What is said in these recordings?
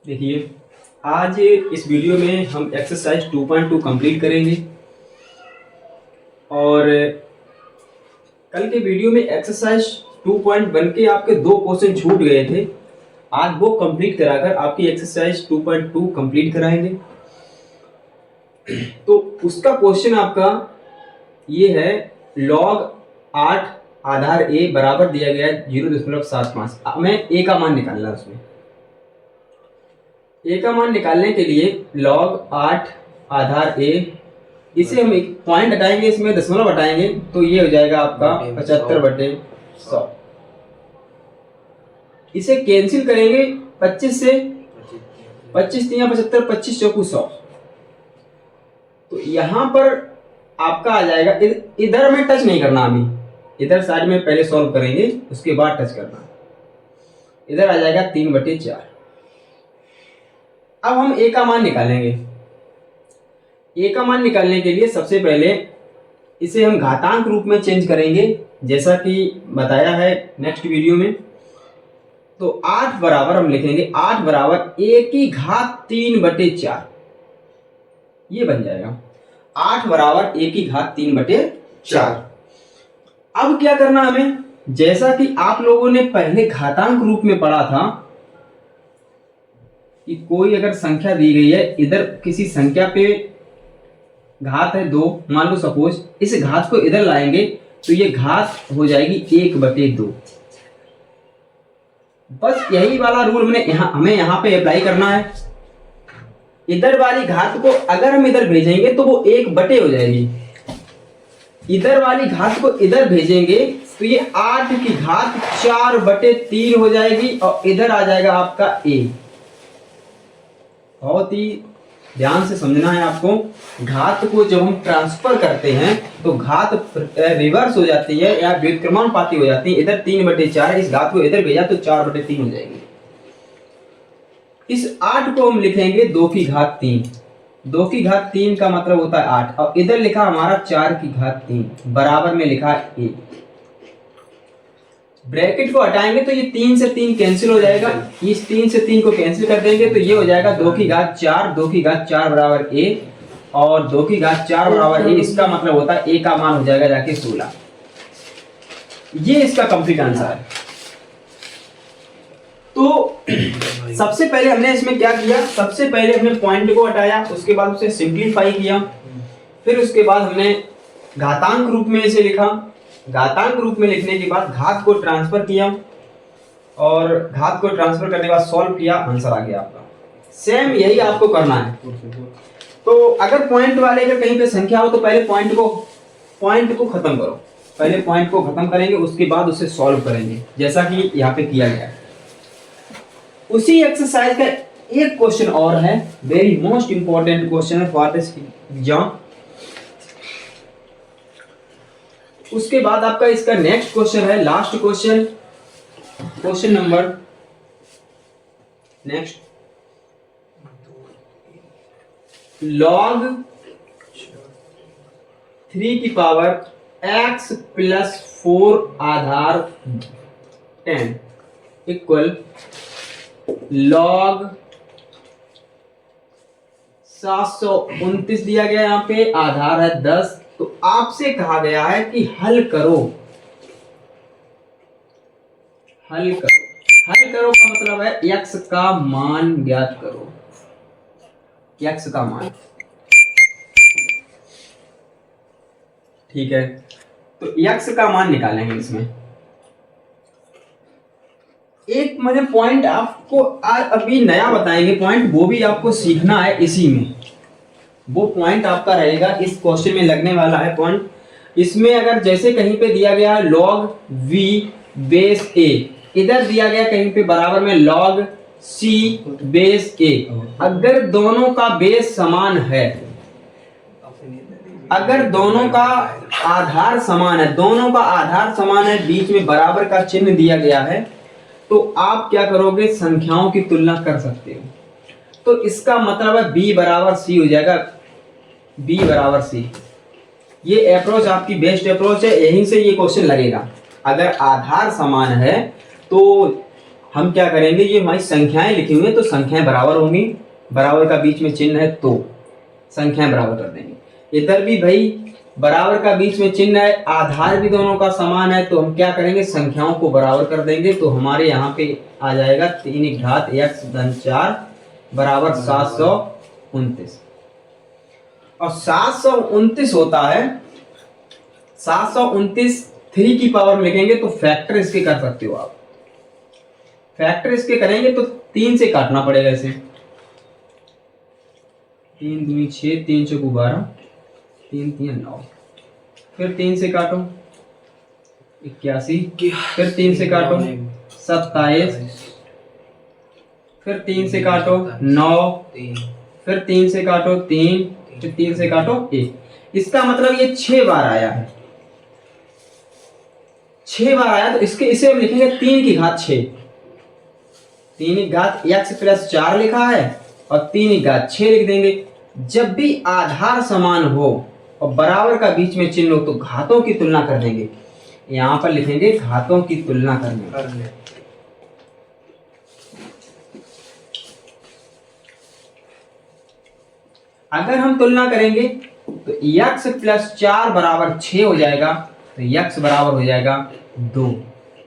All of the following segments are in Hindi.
देखिए, आज इस वीडियो में हम एक्सरसाइज 2.2 कंप्लीट करेंगे और कल के वीडियो में एक्सरसाइज 2.1 के आपके 2 क्वेश्चन छूट गए थे। आज वो कंप्लीट कराकर आपकी एक्सरसाइज 2.2 कंप्लीट कराएंगे। तो उसका क्वेश्चन आपका ये है, log 8 आधार a बराबर दिया गया है 0.75। हमें a का मान निकालना है। उसमें a का मान निकालने के लिए log 8 आधार a, इसे हम एक पॉइंट हटाएंगे, इसमें दशमलव हटाएंगे तो ये हो जाएगा आपका 75/100। इसे कैंसिल करेंगे 25 से, 25 3 75, 25 चौकू 100। तो यहां पर आपका आ जाएगा, इधर में टच नहीं करना, अभी इधर साइड में पहले सॉल्व करेंगे उसके बाद टच करना। इधर आ जाएगा 3/4। अब हम a का मान निकालेंगे। a का मान निकालने के लिए सबसे पहले इसे हम घातांक रूप में चेंज करेंगे, जैसा कि बताया है नेक्स्ट वीडियो में। तो 8 बराबर हम लिखेंगे 8 बराबर a की घात 3/4, ये बन जाएगा 8 बराबर a की घात 3/4। अब क्या करना हमें, जैसा कि आप लोगों ने पहले घातांक रूप में पढ़ा था कि कोई अगर संख्या दी गई है, इधर किसी संख्या पे घात है 2, मान लो सपोज, इस घात को इधर लाएंगे तो ये घात हो जाएगी 1/2। बस यही वाला रूल हमें यहाँ पे अप्लाई करना है। इधर वाली घात को अगर हम इधर भेजेंगे तो वो 1/, हो जाएगी। इधर वाली घात को इधर भेजेंगे तो ये 8 की घात 4/3 हो जाएगी और इधर आ जाएगा आपका a। बहुत ही ध्यान से समझना है आपको। घात को जब हम ट्रांसफर करते हैं तो घात रिवर्स हो जाती है या व्युत्क्रमानुपाती हो जाती है। इधर 3/4 है, इस घात को इधर भेजा तो 4/3 हो जाएगी। इस 8 को हम लिखेंगे 2 की घात 3। 2 की घात 3 का मतलब होता है 8, और इधर लिखा हमारा 4 की घात 3, बराबर में लिखा है a। ब्रैकेट को हटाएंगे तो ये 3 से 3 कैंसिल हो जाएगा, इस 3 से 3 को कैंसिल कर देंगे तो ये हो जाएगा 2 की घात 4। 2 की घात 4 बराबर a, और 2 की घात 4 बराबर a। इसका मतलब होता है a का मान हो जाएगा जाके 16। ये इसका कंप्लीट आंसर है। तो सबसे पहले हमने इसमें क्या किया, सबसे पहले हमने पॉइंट को हटाया, उसके बाद उसे सिंप्लीफाई किया, फिर उसके बाद हमने घातांक रूप में इसे लिखा। घातांक रूप में लिखने के बाद घात को ट्रांसफर किया, और घात को ट्रांसफर करने के बाद सॉल्व किया, आंसर आ गया आपका। सेम यही आपको करना है। तो अगर पॉइंट वाले का कहीं पे संख्या हो तो पहले पॉइंट को खत्म करो। पहले पॉइंट को खत्म करेंगे, उसके बाद उसे सॉल्व करेंगे, जैसा कि यहाँ पे किया गया है। उसी एक्सरसाइज का एक क्वेश्चन और है, वेरी मोस्ट इंपॉर्टेंट क्वेश्चन है फॉर दिस एग्जाम। उसके बाद आपका इसका नेक्स्ट क्वेश्चन है, last question, question number next, log 3 की पावर x + 4 आधार 10 इक्वल log 729 दिया गया, यहाँ पे आधार है 10। तो आपसे कहा गया है कि हल करो। हल करो का मतलब है x का मान ज्ञात करो। x का मान, ठीक है। तो x का मान निकालेंगे। इसमें एक मैंने पॉइंट आपको अभी नया बताएंगे, पॉइंट वो भी आपको सीखना है। इसी में वो पॉइंट आपका रहेगा, इस क्वेश्चन में लगने वाला है पॉइंट। इसमें अगर जैसे कहीं पे दिया गया log v बेस a, इधर दिया गया कहीं पे बराबर में log c बेस a, अगर दोनों का बेस समान है, अगर दोनों का आधार समान है, दोनों का आधार समान है, बीच में बराबर का चिन्ह दिया गया है, तो आप क्या करोगे, संख्याओं की तुलना कर सकते हो। तो इसका मतलब है b बराबर c हो जाएगा, b बराबर c। ये अप्रोच आपकी बेस्ट अप्रोच है, यहीं से ये क्वेश्चन लगेगा। अगर आधार समान है तो हम क्या करेंगे, ये हमारी संख्याएं लिखी हुई है तो संख्याएं बराबर होंगी, बराबर का बीच में चिन्ह है तो संख्याएं बराबर कर देंगे। इधर भी भाई बराबर का बीच में चिन्ह है, आधार भी दोनों का समान है, तो हम क्या करेंगे, संख्याओं को बराबर कर देंगे। तो हमारे यहाँ पे आ जाएगा 3 घात x धन 4 बराबर 729। और 729 होता है 729 3 की पावर में लिखेंगे तो फैक्टर इसके कर सकते हो आप। फैक्टर इसके करेंगे तो 3 से काटना पड़ेगा इसे। 3 दूनी 6, 3 चौको 12, 3 3 9, फिर 3 से काटो 81, फिर 3 से काटो 27, फिर 3 से काटो 9, फिर 3 से काटो 3, फिर 3 से काटो 1। इसका मतलब ये 6 बार आया है, 6 बार आया। तो इसके इसे हम लिखेंगे 3 की घात 6। 3 की घात x प्लस 4 लिखा है और 3 की घात 6 लिख देंगे। जब भी आधार समान हो और बराबर का बीच में चिन्ह हो तो घातों की तुलना कर देंगे। यहां पर लिखेंगे घातों की तुलना करने। अगर हम तुलना करेंगे तो x प्लस 4 बराबर 6 हो जाएगा, तो x बराबर हो जाएगा 2।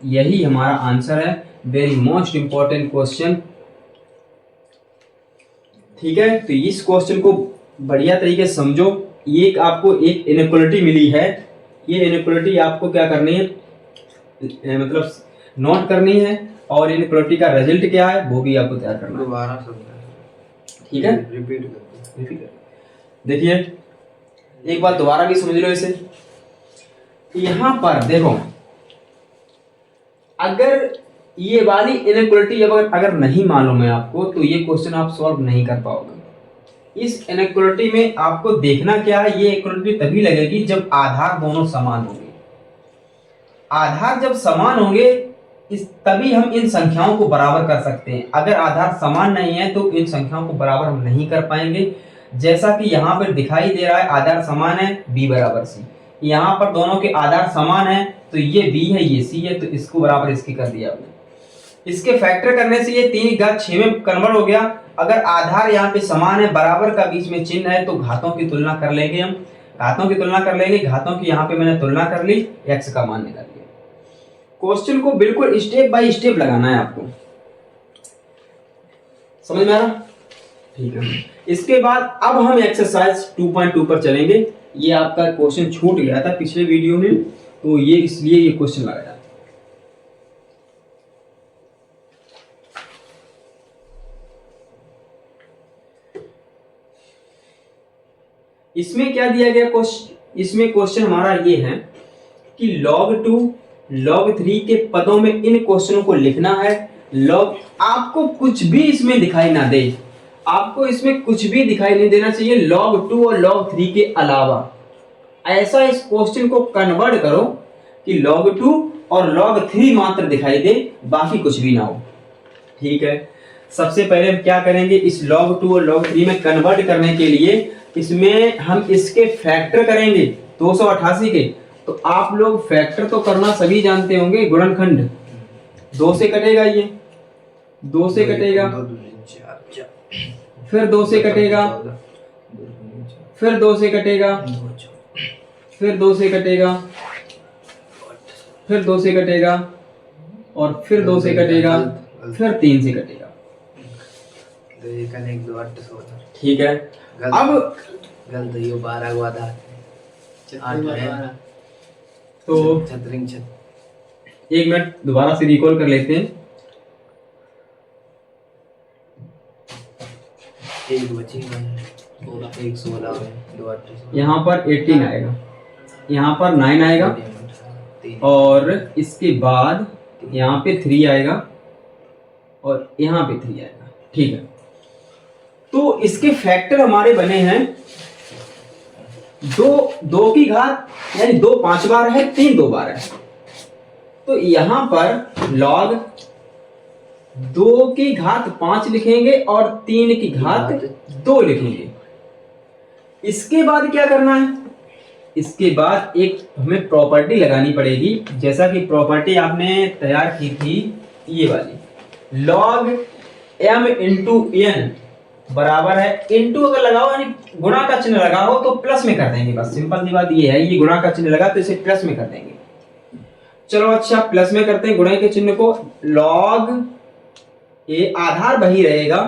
यही हमारा आंसर है। Very most important question. ठीक है, तो इस क्वेश्चन को बढ़िया तरीके से समझो। ये आपको एक इनइक्वालिटी मिली है, ये इनइक्वालिटी आपको क्या करनी है, मतलब नोट करनी है, और इनइक्वालिटी का रिजल्ट क्या है वो भी आपको तैयार करना है। दोबारा समझना, ठीक है, रिपीट कर। देखिए एक बार दोबारा भी समझ लो इसे। यहां पर देखो, अगर ये वाली इनइक्वालिटी अगर नहीं मालूम है आपको तो ये क्वेश्चन आप सॉल्व नहीं कर पाओगे। इस इनइक्वालिटी में आपको देखना क्या है, ये इक्वालिटी तभी लगेगी जब आधार दोनों समान होंगे। आधार जब समान होंगे तभी हम इन संख्याओं को बराबर कर सकते हैं। अगर आधार समान नहीं है तो इन संख्याओं को बराबर हम नहीं कर पाएंगे। जैसा कि यहाँ पर दिखाई दे रहा है, आधार समान है b बराबर c। यहाँ पर दोनों के आधार समान है, तो ये b है ये c है, तो इसको बराबर इसके कर दिया आपने। इसके फैक्टर करने से ये 3 घात 6 में कन्वर्ट हो गया। अगर आधार यहाँ पे समान है, बराबर का बीच में चिन्ह है, तो घातों की तुलना कर लेंगे हम। घातों की तुलना कर लेंगे, घातों की यहाँ पे मैंने तुलना कर ली, x का मान निकाल लिया। क्वेश्चन को बिल्कुल स्टेप बाय स्टेप लगाना है आपको, समझ में आ रहा? ठीक है। इसके बाद अब हम एक्सरसाइज 2.2 पर चलेंगे। ये आपका क्वेश्चन छूट गया था पिछले वीडियो में, तो ये इसलिए ये क्वेश्चन लगाया। इसमें क्या दिया गया क्वेश्चन, इसमें क्वेश्चन हमारा ये है कि log 2 log 3 के पदों में इन क्वेश्चनों को लिखना है। log आपको कुछ भी इसमें दिखाई ना दे, आपको इसमें कुछ भी दिखाई नहीं देना चाहिए log 2 और log 3 के अलावा। ऐसा इस क्वेश्चन को कन्वर्ट करो कि log 2 और log 3 मात्र दिखाई दे, बाकी कुछ भी ना हो। ठीक है, सबसे पहले हम क्या करेंगे, इस log 2 और log 3 में कन्वर्ट करने के लिए इसमें हम इसके फैक्टर करेंगे 288 के। तो आप लोग फैक्टर तो करना सभी जानते होंगे, गुणनखंड 2 से कटेगा, ये 2 से कटेगा, फिर 2 से कटेगा, फिर 2 से कटेगा, फिर 2 से कटेगा, फिर 2 से कटेगा, और फिर 2 से कटेगा, फिर 3 से कटेगा। ठीक है, अब गलत ये 12 हुआ था, 8 है तो एक मिनट दोबारा से रिकॉल कर लेते हैं। एक बची है, 16 है, 2 8 यहाँ पर 18 आएगा, यहाँ पर 9 आएगा, और इसके बाद यहाँ पे 3 आएगा, और यहाँ पे 3 आएगा। ठीक है, तो इसके फैक्टर हमारे बने हैं 2 की घात, यानी 2 5 बार है, 3 2 बार है। तो यहां पर log 2 की घात 5 लिखेंगे और 3 की घात 2 लिखेंगे। इसके बाद क्या करना है, इसके बाद एक हमें प्रॉपर्टी लगानी पड़ेगी, जैसा कि प्रॉपर्टी आपने तैयार की थी ये वाली, लॉग m इंटू एन बराबर है, इंटू अगर लगाओ यानी गुणा का चिन्ह लगा हो तो प्लस में कर देंगे, बस सिंपल सी बात ये है, ये गुणा का चिन्ह लगा तो इसे प्लस में कर देंगे। चलो अच्छा प्लस में करते हैं गुणा के चिन्ह को, लॉग ये आधार वही रहेगा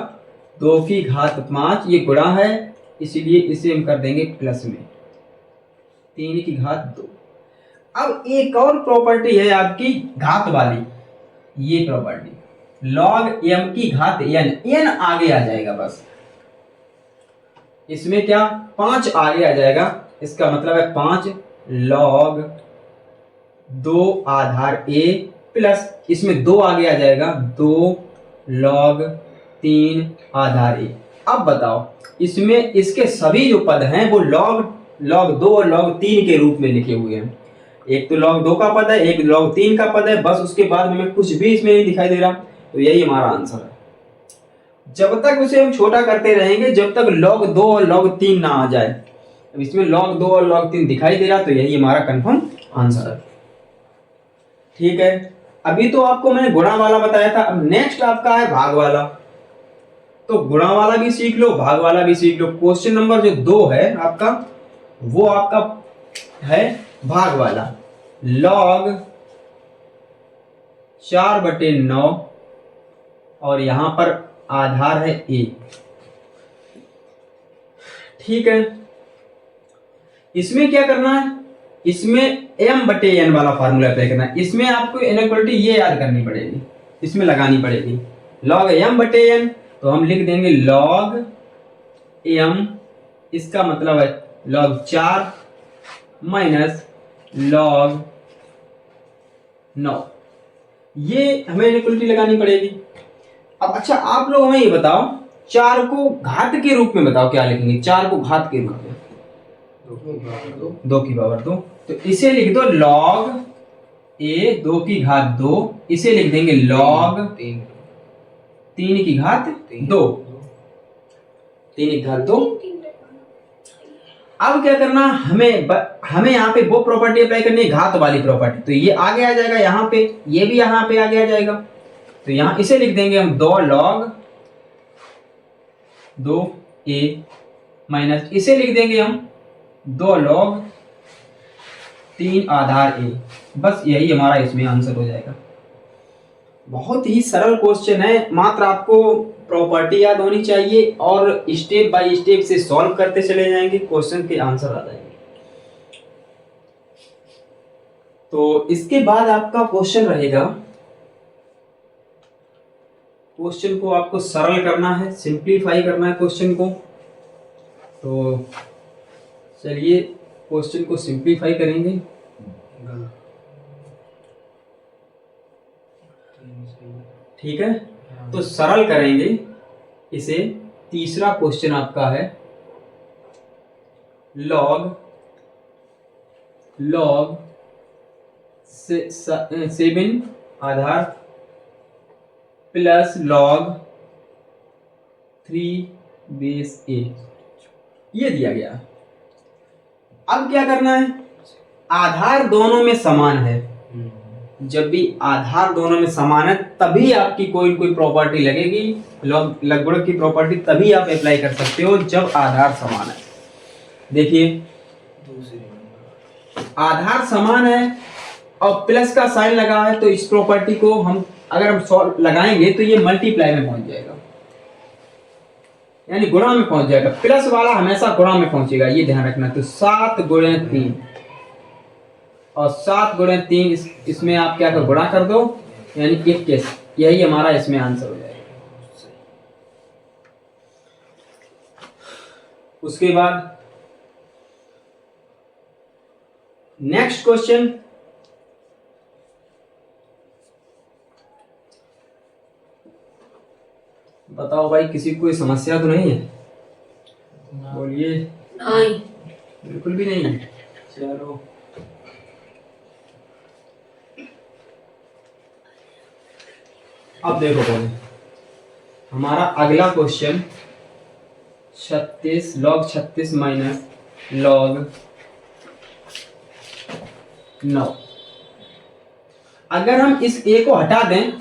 2 की घात 5, ये गुणा है इसीलिए इसे हम कर देंगे प्लस में 3 की घात 2। अब एक और प्रॉपर्टी है आपकी घात वाली, ये प्रॉपर्टी लॉग m की घात n आगे आ जाएगा, बस इसमें क्या 5 आगे आ जाएगा, इसका मतलब है 5 लॉग 2 आधार a प्लस इसमें 2 आगे आ जाएगा 2 लॉग 3 आधार a। अब बताओ इसमें इसके सभी जो पद हैं वो लॉग 2 और लॉग 3 के रूप में लिखे हुए हैं, एक तो log 2 का पद है, एक log 3 का पद है, बस उसके बाद में कुछ भी इसमें नहीं दिखाई दे रहा, तो यही हमारा आंसर है। जब तक उसे हम छोटा करते रहेंगे जब तक log 2 और log 3 ना आ जाए, अब इसमें log 2 और log 3 दिखाई दे रहा, तो यही हमारा कंफर्म आंसर है। ठीक है, अभी तो आपको मैंने गुणा वाला बताया था, अब नेक्स्ट आपका है भाग वाला, तो गुणा वाला भी सीख लो, भाग वाला भी सीख लो। क्वेश्चन नंबर जो 2 है आपका, वो आपका है भाग वाला, log 4/9 और यहां पर आधार है a। ठीक है, इसमें क्या करना है, इसमें m/n वाला फार्मूला अप्लाई करना है, इसमें आपको इनइक्वालिटी ये याद करनी पड़ेगी, इसमें लगानी पड़ेगी log m/n, तो हम लिख देंगे log m, इसका मतलब है log 4 माइनस log 9, ये हमें इनइक्वालिटी लगानी पड़ेगी। अब अच्छा आप लोग हमें ये बताओ 4 को घात के रूप में बताओ क्या लिखेंगे, 4 को घात के रूप में 2 की पावर 2, तो इसे लिख दो log a 2 की घात 2, इसे लिख देंगे log 3 की घात 2, 3 की घात 2। अब क्या करना, हमें यहाँ पे वो प्रॉपर्टी अप्लाई करनी है घात वाली प्रॉपर्टी, तो ये आगे आ जाएगा यहाँ पे, ये भी यहाँ पे आगे आ जाएगा, तो यहाँ इसे लिख देंगे हम 2 log 2a माइनस इसे लिख देंगे हम 2 log 3 आधार a, बस यही हमारा इसमें आंसर हो जाएगा। बहुत ही सरल क्वेश्चन है, मात्र आपको प्रॉपर्टी याद होनी चाहिए और स्टेप बाय स्टेप से सॉल्व करते चले जाएंगे, क्वेश्चन के आंसर आ जाएंगे। तो इसके बाद आपका क्वेश्चन रहेगा, क्वेश्चन को आपको सरल करना है, सिंप्लीफाई करना है क्वेश्चन को। तो चलिए क्वेश्चन को सिंप्लीफाई करेंगे। ठीक है, तो सरल करेंगे इसे। तीसरा क्वेश्चन आपका है log 7 Aadhaar plus log 3 base a, ये दिया गया। अब क्या करना है, आधार दोनों में समान है, जब भी आधार दोनों में समान है तभी आपकी कोई कोई प्रॉपर्टी लगेगी, लघुगणक की प्रॉपर्टी तभी आप अप्लाई कर सकते हो जब आधार समान है। देखिए आधार समान है और प्लस का साइन लगा है, तो इस प्रॉपर्टी को हम अगर हम सॉल्व लगाएंगे तो ये मल्टीप्लाई में पहुंच जाएगा, यानी गुणा में पहुंच जाएगा, प्लस वाला हमेशा गुणा में पहुंचेगा, ये ध्यान रखना। तो 7 × 3 और 7 × 3 इसमें आप क्या कर गुणा कर दो, यानी 21, यही हमारा इसमें आंसर हो जाएगा। उसके बाद नेक्स्ट क्वेश्चन, बताओ भाई किसी को कोई समस्या तो नहीं है? बोलिए। नहीं, बिल्कुल भी नहीं। चलो अब देखो पहले हमारा अगला क्वेश्चन 36 log 36 माइनस log 9। अगर हम इस a को हटा दें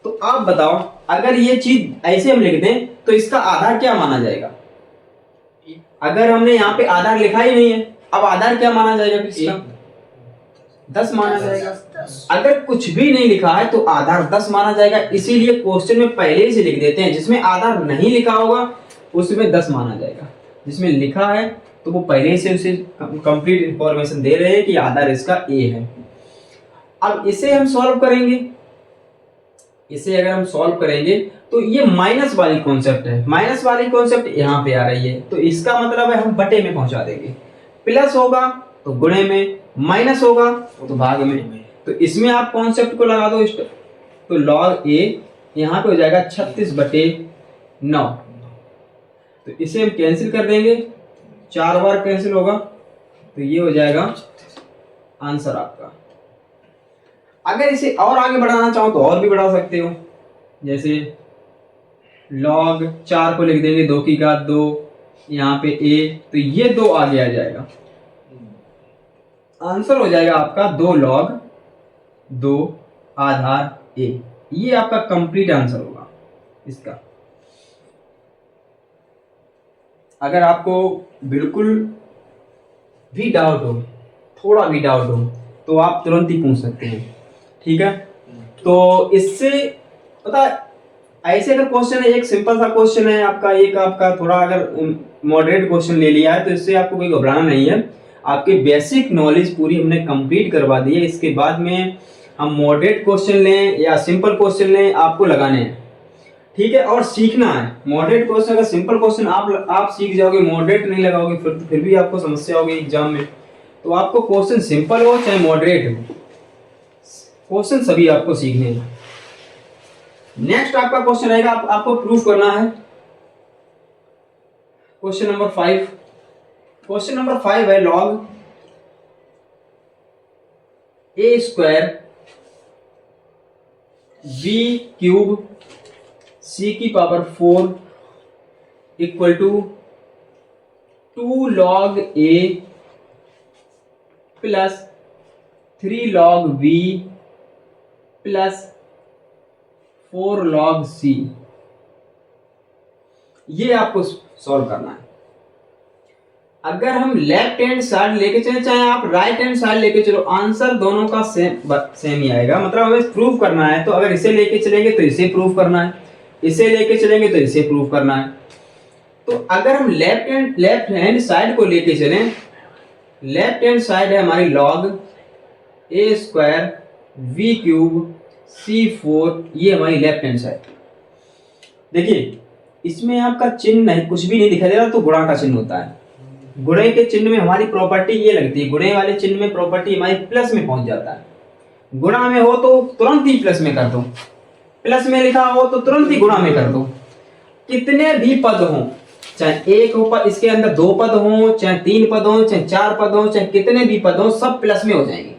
तो आप बताओ, अगर ये चीज ऐसे हम लिख दें तो इसका आधार क्या माना जाएगा? अगर हमने यहाँ पे आधार लिखा ही नहीं है, अब आधार क्या माना जाएगा इसका? 10 माना जाएगा। अगर कुछ भी नहीं लिखा है तो आधार 10 माना जाएगा। इसीलिए क्वेश्चन में पहले ही से लिख देते हैं, जिसमें आधार नहीं लिखा होगा उसमें 10 माना जाएगा, जिसमें लिखा है तो वो पहले से उसे कंप्लीट इंफॉर्मेशन दे रहे हैं कि आधार इसका ए है। अब इसे हम सॉल्व करेंगे, इसे अगर हम सॉल्व करेंगे तो ये माइनस वाली कॉन्सेप्ट है, माइनस वाली कॉन्सेप्ट यहाँ पे आ रही है, तो इसका मतलब है हम बटे में पहुंचा देंगे। प्लस होगा तो गुणे में, माइनस होगा तो भाग में। तो इसमें आप कॉन्सेप्ट को लगा दो, तो log a यहाँ पे हो जाएगा 36/9। तो इसे हम कैंसिल कर देंगे, 4 बार कैंसिल होगा तो ये हो जाएगा आंसर आपका। अगर इसे और आगे बढ़ाना चाहो तो और भी बढ़ा सकते हो, जैसे log 4 को लिख देंगे 2 की घात 2, यहाँ पे a, तो ये 2 आगे आ जाएगा। आंसर हो जाएगा आपका 2 log 2 आधार a। ये आपका कंप्लीट आंसर होगा इसका। अगर आपको बिल्कुल भी डाउट हो, थोड़ा भी डाउट हो, तो आप तुरंत ही पूछ सकते हैं, ठीक है। तो इससे पता ऐसे अगर क्वेश्चन है, एक सिंपल सा क्वेश्चन है आपका, एक आपका थोड़ा अगर मॉडरेट क्वेश्चन ले लिया है तो इससे आपको कोई घबराना नहीं है। आपकी बेसिक नॉलेज पूरी हमने कंप्लीट करवा दी है। इसके बाद में हम मॉडरेट क्वेश्चन लें या सिंपल क्वेश्चन लें, आपको लगाने हैं, ठीक है। और सीखना है मॉडरेट क्वेश्चन, अगर सिंपल क्वेश्चन आप सीख जाओगे, मॉडरेट नहीं लगाओगे फिर भी आपको समस्या होगी एग्जाम में। तो आपको क्वेश्चन सिंपल हो चाहे मॉडरेट हो, क्वेश्चन सभी आपको सीखने हैं। नेक्स्ट आपका क्वेश्चन रहेगा, आपको प्रूफ करना है क्वेश्चन नंबर 5। क्वेश्चन नंबर 5 है log a square b cube c की power 4 equal to 2 log a plus 3 log b plus 4 log c। ये आपको सॉल्व करना है। अगर हम लेफ्ट हैंड साइड लेके चले चाहे आप राइट हैंड साइड लेके चलो, आंसर दोनों का सेम ही आएगा। मतलब हमें प्रूव करना है, तो अगर इसे लेके चलेंगे तो इसे प्रूव करना है, इसे लेके चलेंगे तो इसे प्रूव करना है। तो अगर हम लेफ्ट हैंड साइड को लेके चलें, लेफ्ट हैंड साइड है हमारी log a square v cube c4, ये हमारी लेफ्ट हैंड साइड। देखिए इसमें आपका चिन्ह नहीं, कुछ भी नहीं दिखाई दे रहा, तो गुणा का चिन्ह होता है। गुणे के चिन्ह में हमारी प्रॉपर्टी ये लगती है, गुणे वाले चिन्ह में प्रॉपर्टी हमारी प्लस में पहुंच जाता है। गुणा में हो तो तुरंत ही प्लस में कर दो, प्लस में लिखा हो तो तुरंत ही गुणा में कर दो। कितने भी पद हो, चाहे एक हो, इसके अंदर 2 पद हो, चाहे 3 पद हो, चाहे 4 पद हो, चाहे कितने भी पद हो, सब प्लस में हो जाएंगे।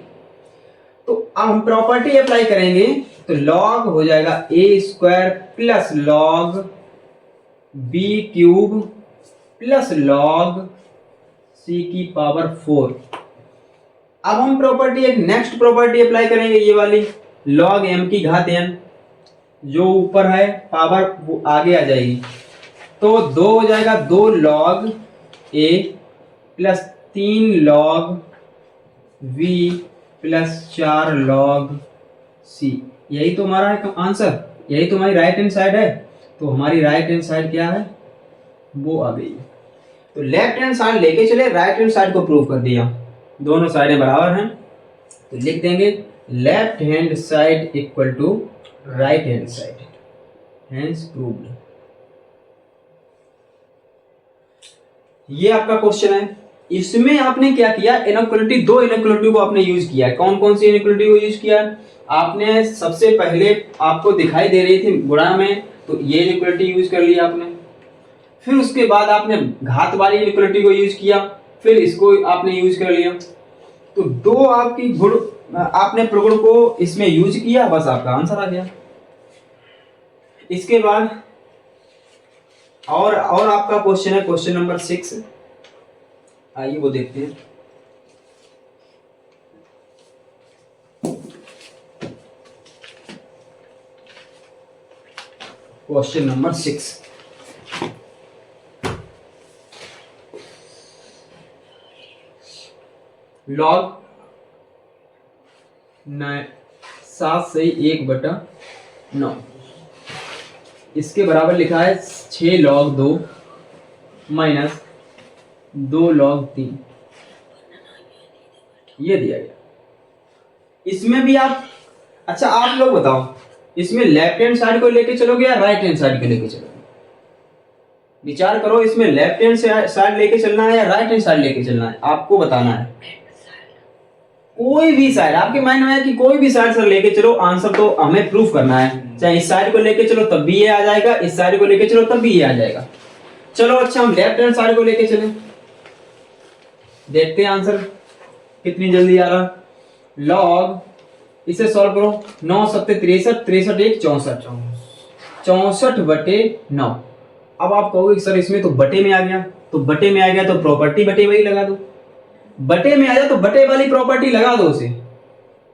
तो अब हम प्रॉपर्टी अप्लाई करेंगे, तो log हो जाएगा a square plus log b cube plus log c की पावर 4। अब हम प्रॉपर्टी एक नेक्स्ट प्रॉपर्टी अप्लाई करेंगे, ये वाली log m की घात n, जो ऊपर है पावर वो आगे आ जाएगी। तो 2 हो जाएगा 2 log a plus 3 log v plus 4 log c। यही तो हमारा है आंसर, यही तो हमारी राइट हैंड साइड है। तो हमारी राइट हैंड साइड क्या है, वो आ गई। तो लेफ्ट हैंड साइड लेके चले, राइट हैंड साइड को प्रूव कर दिया, दोनों साइडें बराबर हैं। तो लिख देंगे left hand side equal to right hand side, hence proved. ये आपका क्वेश्चन है। इसमें आपने क्या किया, इनइक्वालिटी, 2 इनइक्वालिटी को आपने यूज किया है। कौन कौन सी इनइक्वालिटी को यूज किया है? आपने सबसे पहले आपको दिखाई दे रही थी गुणा में, तो ये इनइक्वालिटी यूज कर लिया आपने। फिर उसके बाद आपने घात वाली इनइक्वालिटी को यूज किया, फिर इसको आपने यूज कर लिया। तो 2 आपकी गुण आपने प्रगुण को इसमें यूज किया, बस आपका आंसर आ गया। इसके बाद और आपका क्वेश्चन है क्वेश्चन नंबर 6, आइए वो देखते हैं। Question number 6। लॉग 7 से 1/9 इसके बराबर लिखा है 6 log 2 माइनस 2 log 3, ये दिया गया। इसमें भी आप, अच्छा आप लोग बताओ, इसमें लेफ्ट हैंड साइड को लेके चलोगे या राइट हैंड साइड को लेके चलोगे? विचार करो, इसमें लेफ्ट हैंड साइड लेके चलना है या राइट हैंड साइड लेके चलना है, आपको बताना है। कोई भी साइड आपके माइंड में है कि कोई भी साइड से लेके चलो, आंसर तो हमें प्रूफ करना है। चाहे इस साइड को लेके चलो तब भी ये आ जाएगा, इस साइड को लेके चलो तब भी ये आ जाएगा। चलो अच्छा, हम लेफ्ट हैंड साइड को लेके चले, देखते हैं आंसर कितनी जल्दी आ रहा। लॉग, इसे सॉल्व करो, 9 7 63, 63 1 64, 64/9। अब आप कहोगे सर इसमें तो बटे में आ गया, तो बटे में आ गया तो प्रॉपर्टी बटे वाली लगा दो, बटे में आ जाए तो बटे वाली प्रॉपर्टी लगा दो उसे।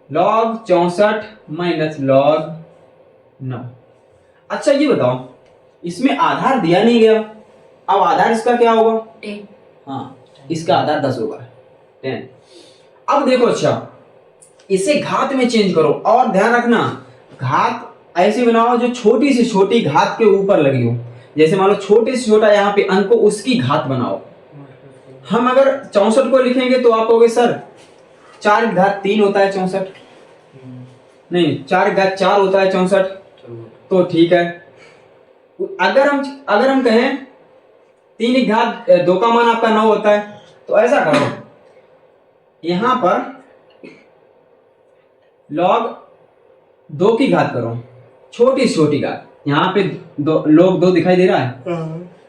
Log 64 minus log 9। अच्छा ये बताओ, इसमें आधार दिया नहीं गया, अब आधार इसका क्या होगा? 10। हाँ, इसका आधार 10 होगा, 10। अब देखो, अच्छा इसे घात में चेंज करो, और ध्यान रखना घात ऐसे बनाओ जो छोटी से छोटी घात के ऊपर लगी हो। जैसे मान लो छोटे से छोटा यहाँ पे अंक को, उसकी घात बनाओ। हम अगर 64 को लिखेंगे तो आप कहोगे सर 4 की घात 3 होता है 64, नहीं 4 की घात 4 होता है 64, तो ठीक है। अगर हम कहें 3 की घात 2 का मान आपका 9 होता है, तो ऐसा करो, यहां पर लॉग 2 की घात करो, छोटी छोटी घात। यहाँ पे लॉग 2 दिखाई दे रहा है,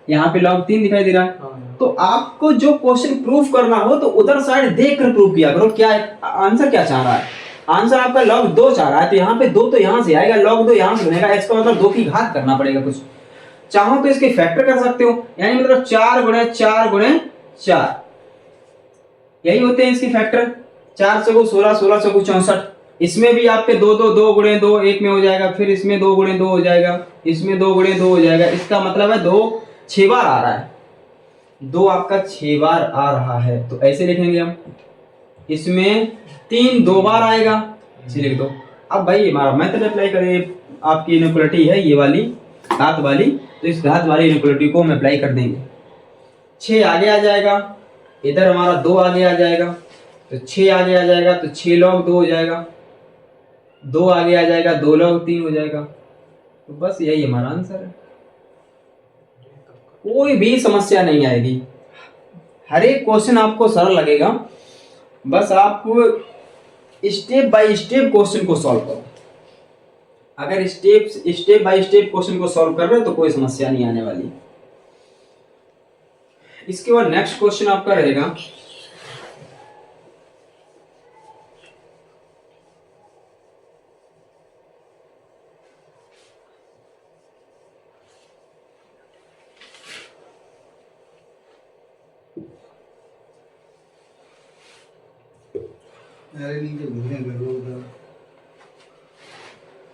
यहाँ पे लॉग 3 दिखाई दे रहा है। तो आपको जो क्वेश्चन प्रूफ करना हो तो उधर साइड देख कर प्रूफ किया करो। क्या आंसर क्या चाह रहा है? आंसर आपका log 2 चाह रहा है, तो यहाँ पे 2 तो यहाँ से आएगा, log 2 यहाँ से बनेगा, इसका मतलब 2 की घात करना पड़ेगा कुछ। चाहो तो इसके फैक्टर कर सकते हो, यानी मतलब 4 गुणे 4 गुणे 4, यही होते हैं इसके फैक्टर। 4 चौको 16, 16 चौको 64। इसमें भी आपके 2 2 2 गुणे 2 1 में हो जाएगा, फिर इसमें 2 गुणे 2 हो जाएगा, इसमें 2 गुणे 2 हो जाएगा। इसका मतलब है 2 6 बार आ रहा है, 2 आपका 6 बार आ रहा है, तो ऐसे लिखेंगे हम। इसमें 3 2 बार आएगा, इसे लिख दो। अब भाई हमारा मेथड अप्लाई करें, आपकी इनइक्वालिटी है ये वाली घात वाली, तो इस घात वाली इनइक्वालिटी को हम अप्लाई कर देंगे। 6 आगे आ जाएगा, इधर हमारा 2 आगे आ जाएगा, तो 6 आगे आ जाएगा तो 6 log 2 हो जाएगा, 2 आगे आ जाएगा 2 log 3 हो जाएगा। तो बस यही हमारा आंसर है, कोई भी समस्या नहीं आएगी, हर एक क्वेश्चन आपको सरल लगेगा। बस आप स्टेप बाय स्टेप क्वेश्चन को सॉल्व करो। अगर स्टेप बाय स्टेप क्वेश्चन को सॉल्व कर रहे हो तो कोई समस्या नहीं आने वाली। इसके बाद नेक्स्ट क्वेश्चन आपका रहेगा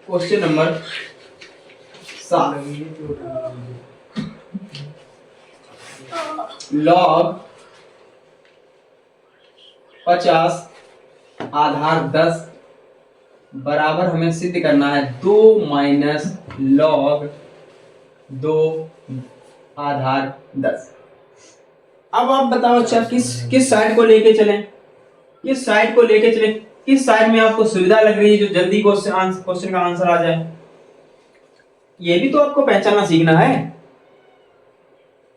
क्वेश्चन नंबर 7। log 50 आधार 10 बराबर हमें सिद्ध करना है 2 माइनस log 2 आधार 10। अब आप बताओ अच्छा किस साइड को लेके चलें, किस साइड को लेके चलें, किस साइड में आपको सुविधा लग रही है जो जल्दी क्वेश्चन का आंसर आ जाए। ये भी तो आपको पहचानना सीखना है।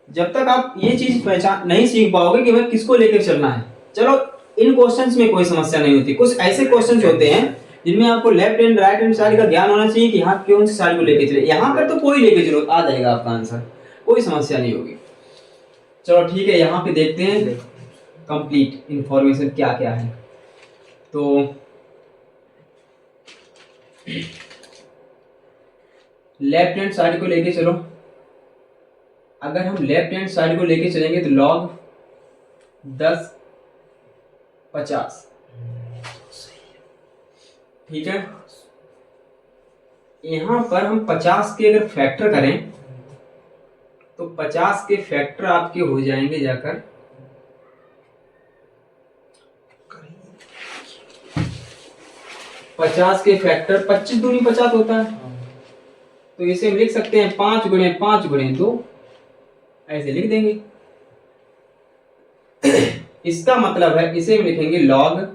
जब तक आप ये चीज पहचान नहीं सीख पाओगे कि मैं किसको लेकर चलना है। चलो इन क्वेश्चंस में कोई समस्या नहीं होती, कुछ ऐसे क्वेश्चंस होते हैं जिनमें आपको left hand right hand side का ज्ञान होना चाहिए कि हाँ कौन सी साइड को लेके चले। यहाँ पर तो कोई लेके चलो आ जाएगा आपका आंसर, कोई समस्या नहीं होगी। चलो ठीक है, यहाँ पे देखते हैं कंप्लीट इंफॉर्मेशन क्या क्या है। तो लेफ्ट हैंड साइड को लेके चलो। अगर हम लेफ्ट हैंड साइड को लेके चलेंगे तो log 10 50, ठीक है। यहाँ पर हम 50 के अगर फैक्टर करें तो 50 के फैक्टर आपके हो जाएंगे जाकर 50 के फैक्टर 25 दूनी 50 होता है, तो इसे हम लिख सकते हैं 5 गुणे 5 गुणे 2, ऐसे लिख देंगे। इसका मतलब है इसे हम लिखेंगे log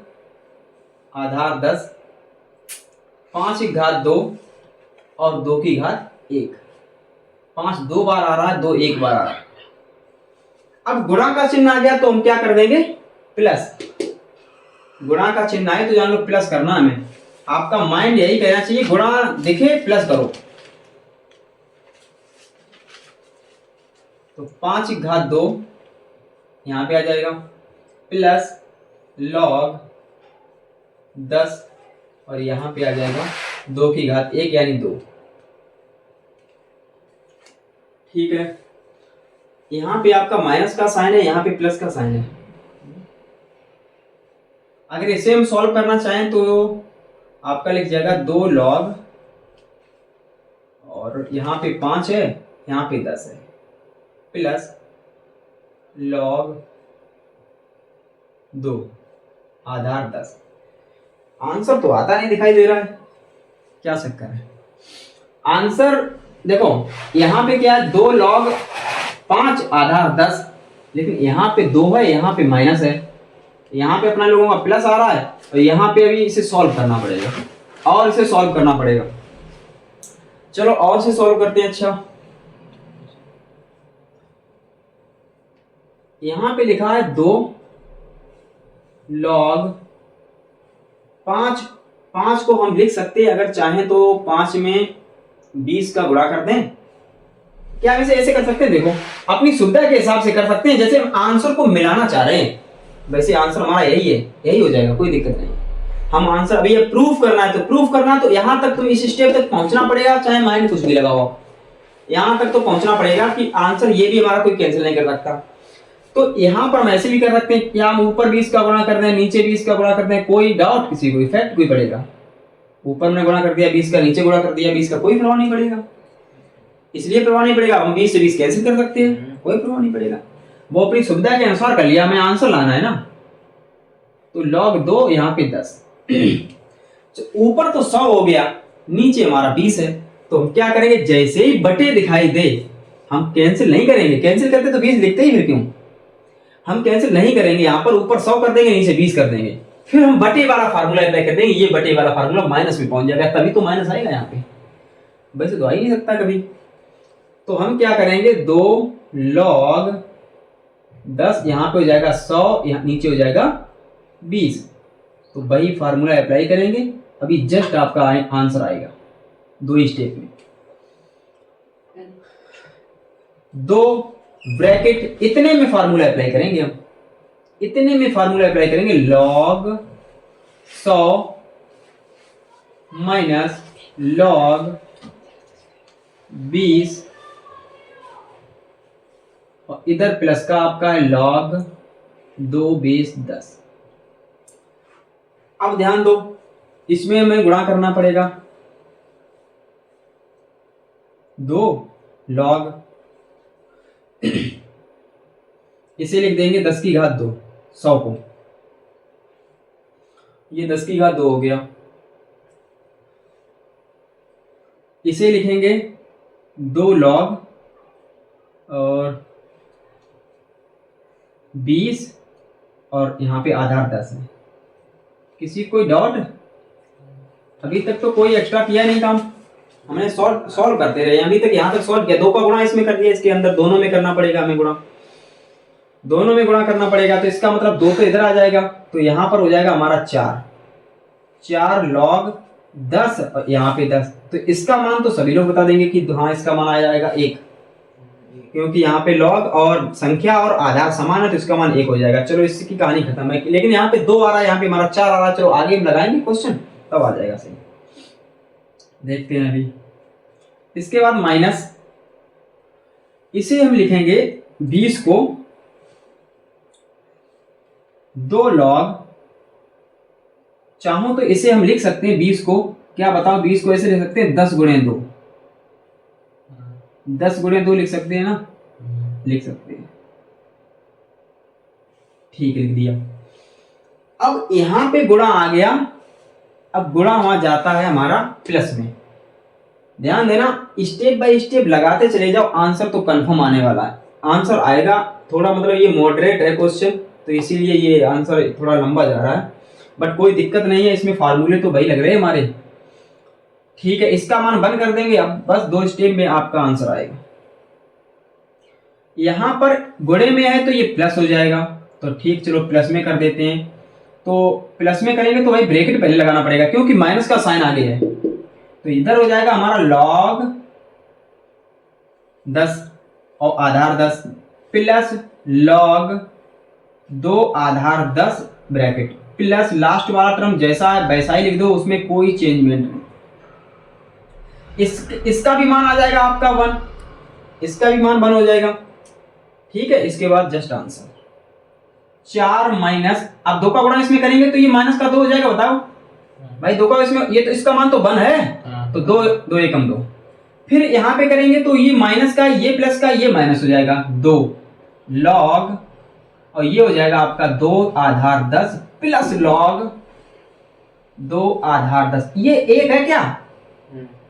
आधार 10, 5 की घात 2 और 2 की घात 1। 5 2 बार आ रहा है, 2 1 बार आ रहा है। अब गुणा का चिन्ह आ गया तो हम क्या कर देंगे, प्लस। गुणा का चिन्ह आए तो जान लो प्लस करना हमें। आपका माइंड यही कहना चाहिए, गुणा दिखे प्लस करो। तो 5 की घात 2 यहां पे आ जाएगा, प्लस log 10 और यहां पे आ जाएगा 2 की घात 1 यानी 2। ठीक है, यहां पे आपका माइनस का साइन है, यहां पे प्लस का साइन है। अगर इसे हम सॉल्व करना चाहें तो आपका लिख जाएगा 2 log, और यहां पे 5 है, यहां पे 10 है, प्लस log 2 आधार 10। आंसर तो आता नहीं दिखाई दे रहा है, क्या चक्कर है। आंसर देखो यहां पे क्या है, 2 log 5 आधार 10, लेकिन यहां पे 2 है, यहां पे माइनस है, यहां पे अपना लोगों का प्लस आ रहा है, और यहां पे अभी इसे सॉल्व करना पड़ेगा, और इसे सॉल्व करना पड़ेगा। चलो और से सॉल्व करते हैं। अच्छा, यहां पे लिखा है 2 log 5। 5 को हम लिख सकते हैं अगर चाहें तो 5 में 20 का गुणा कर दें। क्या हम इसे ऐसे कर सकते हैं, देखो अपनी सुविधा के हिसाब से कर सकते हैं, जैसे हम आंसर को मिलाना चाह रहे हैं वैसे आंसर हमारा यही है, यही हो जाएगा, कोई दिक्कत नहीं। हम आंसर अभी ये प्रूफ करना है तो प्रूफ करना, तो यहां तक तुम इस स्टेप तक पहुंचना पड़ेगा, चाहे माइंड कुछ भी लगाओ, यहां तक तो पहुंचना पड़ेगा कि आंसर ये भी हमारा कोई कैंसिल नहीं कर सकता। तो यहां पर हम ऐसे भी कर सकते हैं कि हम ऊपर 20 का गुणा कर दें, नीचे 20 का गुणा कर दें, कोई डाउट किसी को इफेक्ट कोई पड़ेगा। ऊपर में गुणा कर दिया 20 का, नीचे गुणा कर दिया 20 का, कोई प्रभाव नहीं पड़ेगा। इसलिए प्रभाव नहीं पड़ेगा, हम 20 से 20 कैंसिल कर सकते हैं, कोई प्रभाव नहीं पड़ेगा। वो अपनी सुविधा के अनुसार कर लिया, हमें आंसर लाना है ना। तो log 2 यहाँ पे 10। ऊपर तो 100 हो गया, नीचे हमारा 20 है, तो हम क्या करेंगे, जैसे ही बटे दिखाई दे हम कैंसिल नहीं करेंगे। कैंसिल करते तो 20 लिखते ही फिर क्यों, हम कैंसिल नहीं करेंगे। यहाँ पर ऊपर 100 कर देंगे, नीचे 20 कर देंगे, फिर हम बटे वाला फार्मूला अप्लाई कर देंगे। ये बटे वाला फार्मूला माइनस में पहुंच जाएगा, तभी तो माइनस आएगा यहाँ पे, वैसे तो आ ही नहीं सकता कभी। तो हम क्या करेंगे, 2 log 10 यहाँ पे हो जाएगा 100, यहाँ नीचे हो जाएगा 20, तो वही फार्मूला अप्लाई करेंगे। अभी जस्ट आपका आंसर आएगा 2 स्टेप में। 2 ब्रैकेट इतने में फार्मूला अप्लाई करेंगे, हम इतने में फार्मूला अप्लाई करेंगे, log 100 माइनस log 20, और इधर प्लस का आपका है log 2 20 10। अब ध्यान दो, इसमें हमें गुणा करना पड़ेगा। 2 log, इसे लिख देंगे 10 की घात 2, 100 को, ये 10 की घात 2 हो गया। इसे लिखेंगे 2 log और 20, और यहां पे आधार 10 है। किसी कोई डाउट, अभी तक तो कोई एक्स्ट्रा किया नहीं काम, हमने सॉल्व करते रहे अभी तक, यहां तक सॉल्व किया। 2 का गुणा इसमें कर दिया, इसके अंदर दोनों में करना पड़ेगा हमें गुणा, दोनों में गुणा करना पड़ेगा। तो इसका मतलब 2 तो इधर आ जाएगा, तो यहां पर हो जाएगा हमारा 4 log 10 और यहाँ पे 10। तो इसका मान तो सभी लोग बता देंगे कि हाँ इसका मान आ जाएगा 1, क्योंकि यहाँ पे log और संख्या और आधार समान है, तो इसका मान 1 हो जाएगा। चलो इसकी कहानी खत्म है, लेकिन यहाँ पे 2 आ रहा है, यहाँ पे हमारा 4 आ रहा है। चलो आगे हम लगाएंगे क्वेश्चन, तब आ जाएगा सही। देखते हैं अभी। इसके बाद माइनस, इसे हम लिखेंगे 20 को 2 log, चाहो तो इसे हम लिख सकते हैं 20 को क्या बताओ, 20 को ऐसे लिख सकते हैं 10 गुणे 2, 10 गुणे 2 लिख सकते हैं ना, लिख सकते हैं। ठीक है, लिख दिया। अब यहां पे गुणा आ गया, अब गुणा वहां जाता है हमारा प्लस में। ध्यान देना, स्टेप बाय स्टेप लगाते चले जाओ, आंसर तो कंफर्म आने वाला है, आंसर आएगा। थोड़ा मतलब ये मॉडरेट है क्वेश्चन, तो इसीलिए ये आंसर थोड़ा लंबा जा रहा है, बट कोई दिक्कत नहीं है, इसमें फार्मूले तो वही लग रहे हैं हमारे। ठीक है, इसका मान बंद कर देंगे, अब बस 2 स्टेप में आपका आंसर आएगा। यहां पर गुणे में है तो ये प्लस हो जाएगा, तो ठीक, चलो प्लस में कर देते हैं। तो प्लस में करेंगे तो भाई ब्रैकेट पहले लगाना पड़ेगा, क्योंकि माइनस का साइन आगे है, तो इधर हो जाएगा हमारा log 10 और आधार 10 प्लस log 2 आधार 10 ब्रैकेट प्लस लास्ट वाला टर्म जैसा है वैसा ही लिख दो, उसमें कोई चेंजमेंट नहीं। इसका भी मान आ जाएगा आपका 1, इसका भी मान 1 हो जाएगा। ठीक है, इसके बाद जस्ट आंसर 4 माइनस, अब 2 का गुणा इसमें करेंगे तो ये माइनस का 2 हो जाएगा, बताओ भाई 2 का इसमें, ये तो इसका मान तो 1 है, तो 2 एकम 2। फिर यहां पे करेंगे तो ये माइनस का, ये प्लस का, ये माइनस हो जाएगा 2 log, और ये हो जाएगा आपका 2 आधार 10 प्लस log 2 आधार 10। ये 1 है क्या,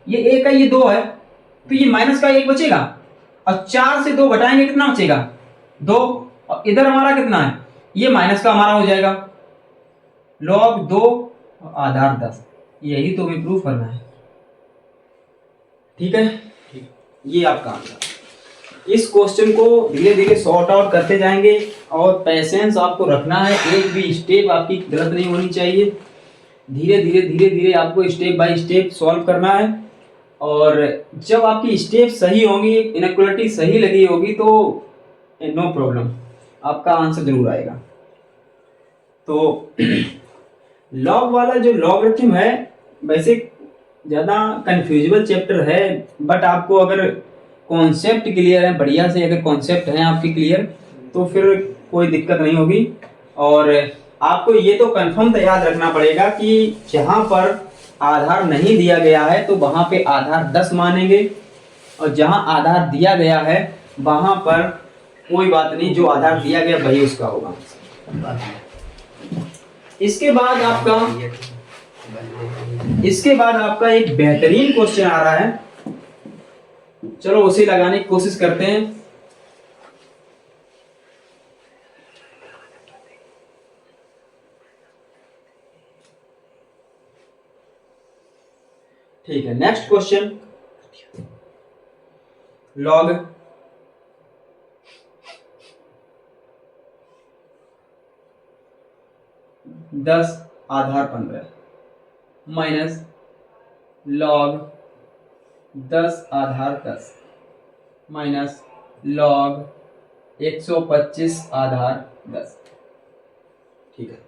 ये 1 है, ये 2 है, तो ये माइनस का 1 बचेगा, और 4 से 2 घटाएंगे कितना बचेगा 2, और इधर हमारा कितना है, ये माइनस का हमारा हो जाएगा log 2 आधार 10। यही तो हमें प्रूफ करना है। ठीक है, ये आपका आंसर। इस क्वेश्चन को धीरे धीरे सॉर्ट आउट करते जाएंगे, और पेशेंस आपको रखना है, एक भी स्टेप आपकी गलत नहीं होनी चाहिए। धीरे धीरे आपको स्टेप बाय स्टेप सॉल्व करना है, और जब आपकी स्टेप सही होंगी, इनइक्वालिटी सही लगी होगी, तो नो प्रॉब्लम, आपका आंसर जरूर आएगा। तो लॉग वाला जो लॉगरिथम है, वैसे ज़्यादा कंफ्यूजेबल चैप्टर है, बट आपको अगर कॉन्सेप्ट क्लियर है, बढ़िया से अगर कॉन्सेप्ट हैं आपके क्लियर, तो फिर कोई दिक्कत नहीं होगी। और आपको ये तो कंफर्म याद रखना पड़ेगा कि जहाँ पर आधार नहीं दिया गया है तो वहाँ पे आधार 10 मानेंगे, और जहाँ आधार दिया गया है वहाँ पर कोई बात नहीं, जो आधार दिया गया वही उसका होगा। इसके बाद आपका एक बेहतरीन क्वेश्चन आ रहा है, चलो उसे लगाने की कोशिश करते हैं। ठीक है, नेक्स्ट क्वेश्चन, log 10 आधार 15 माइनस log 10 आधार 10 माइनस log 125 आधार 10। ठीक है,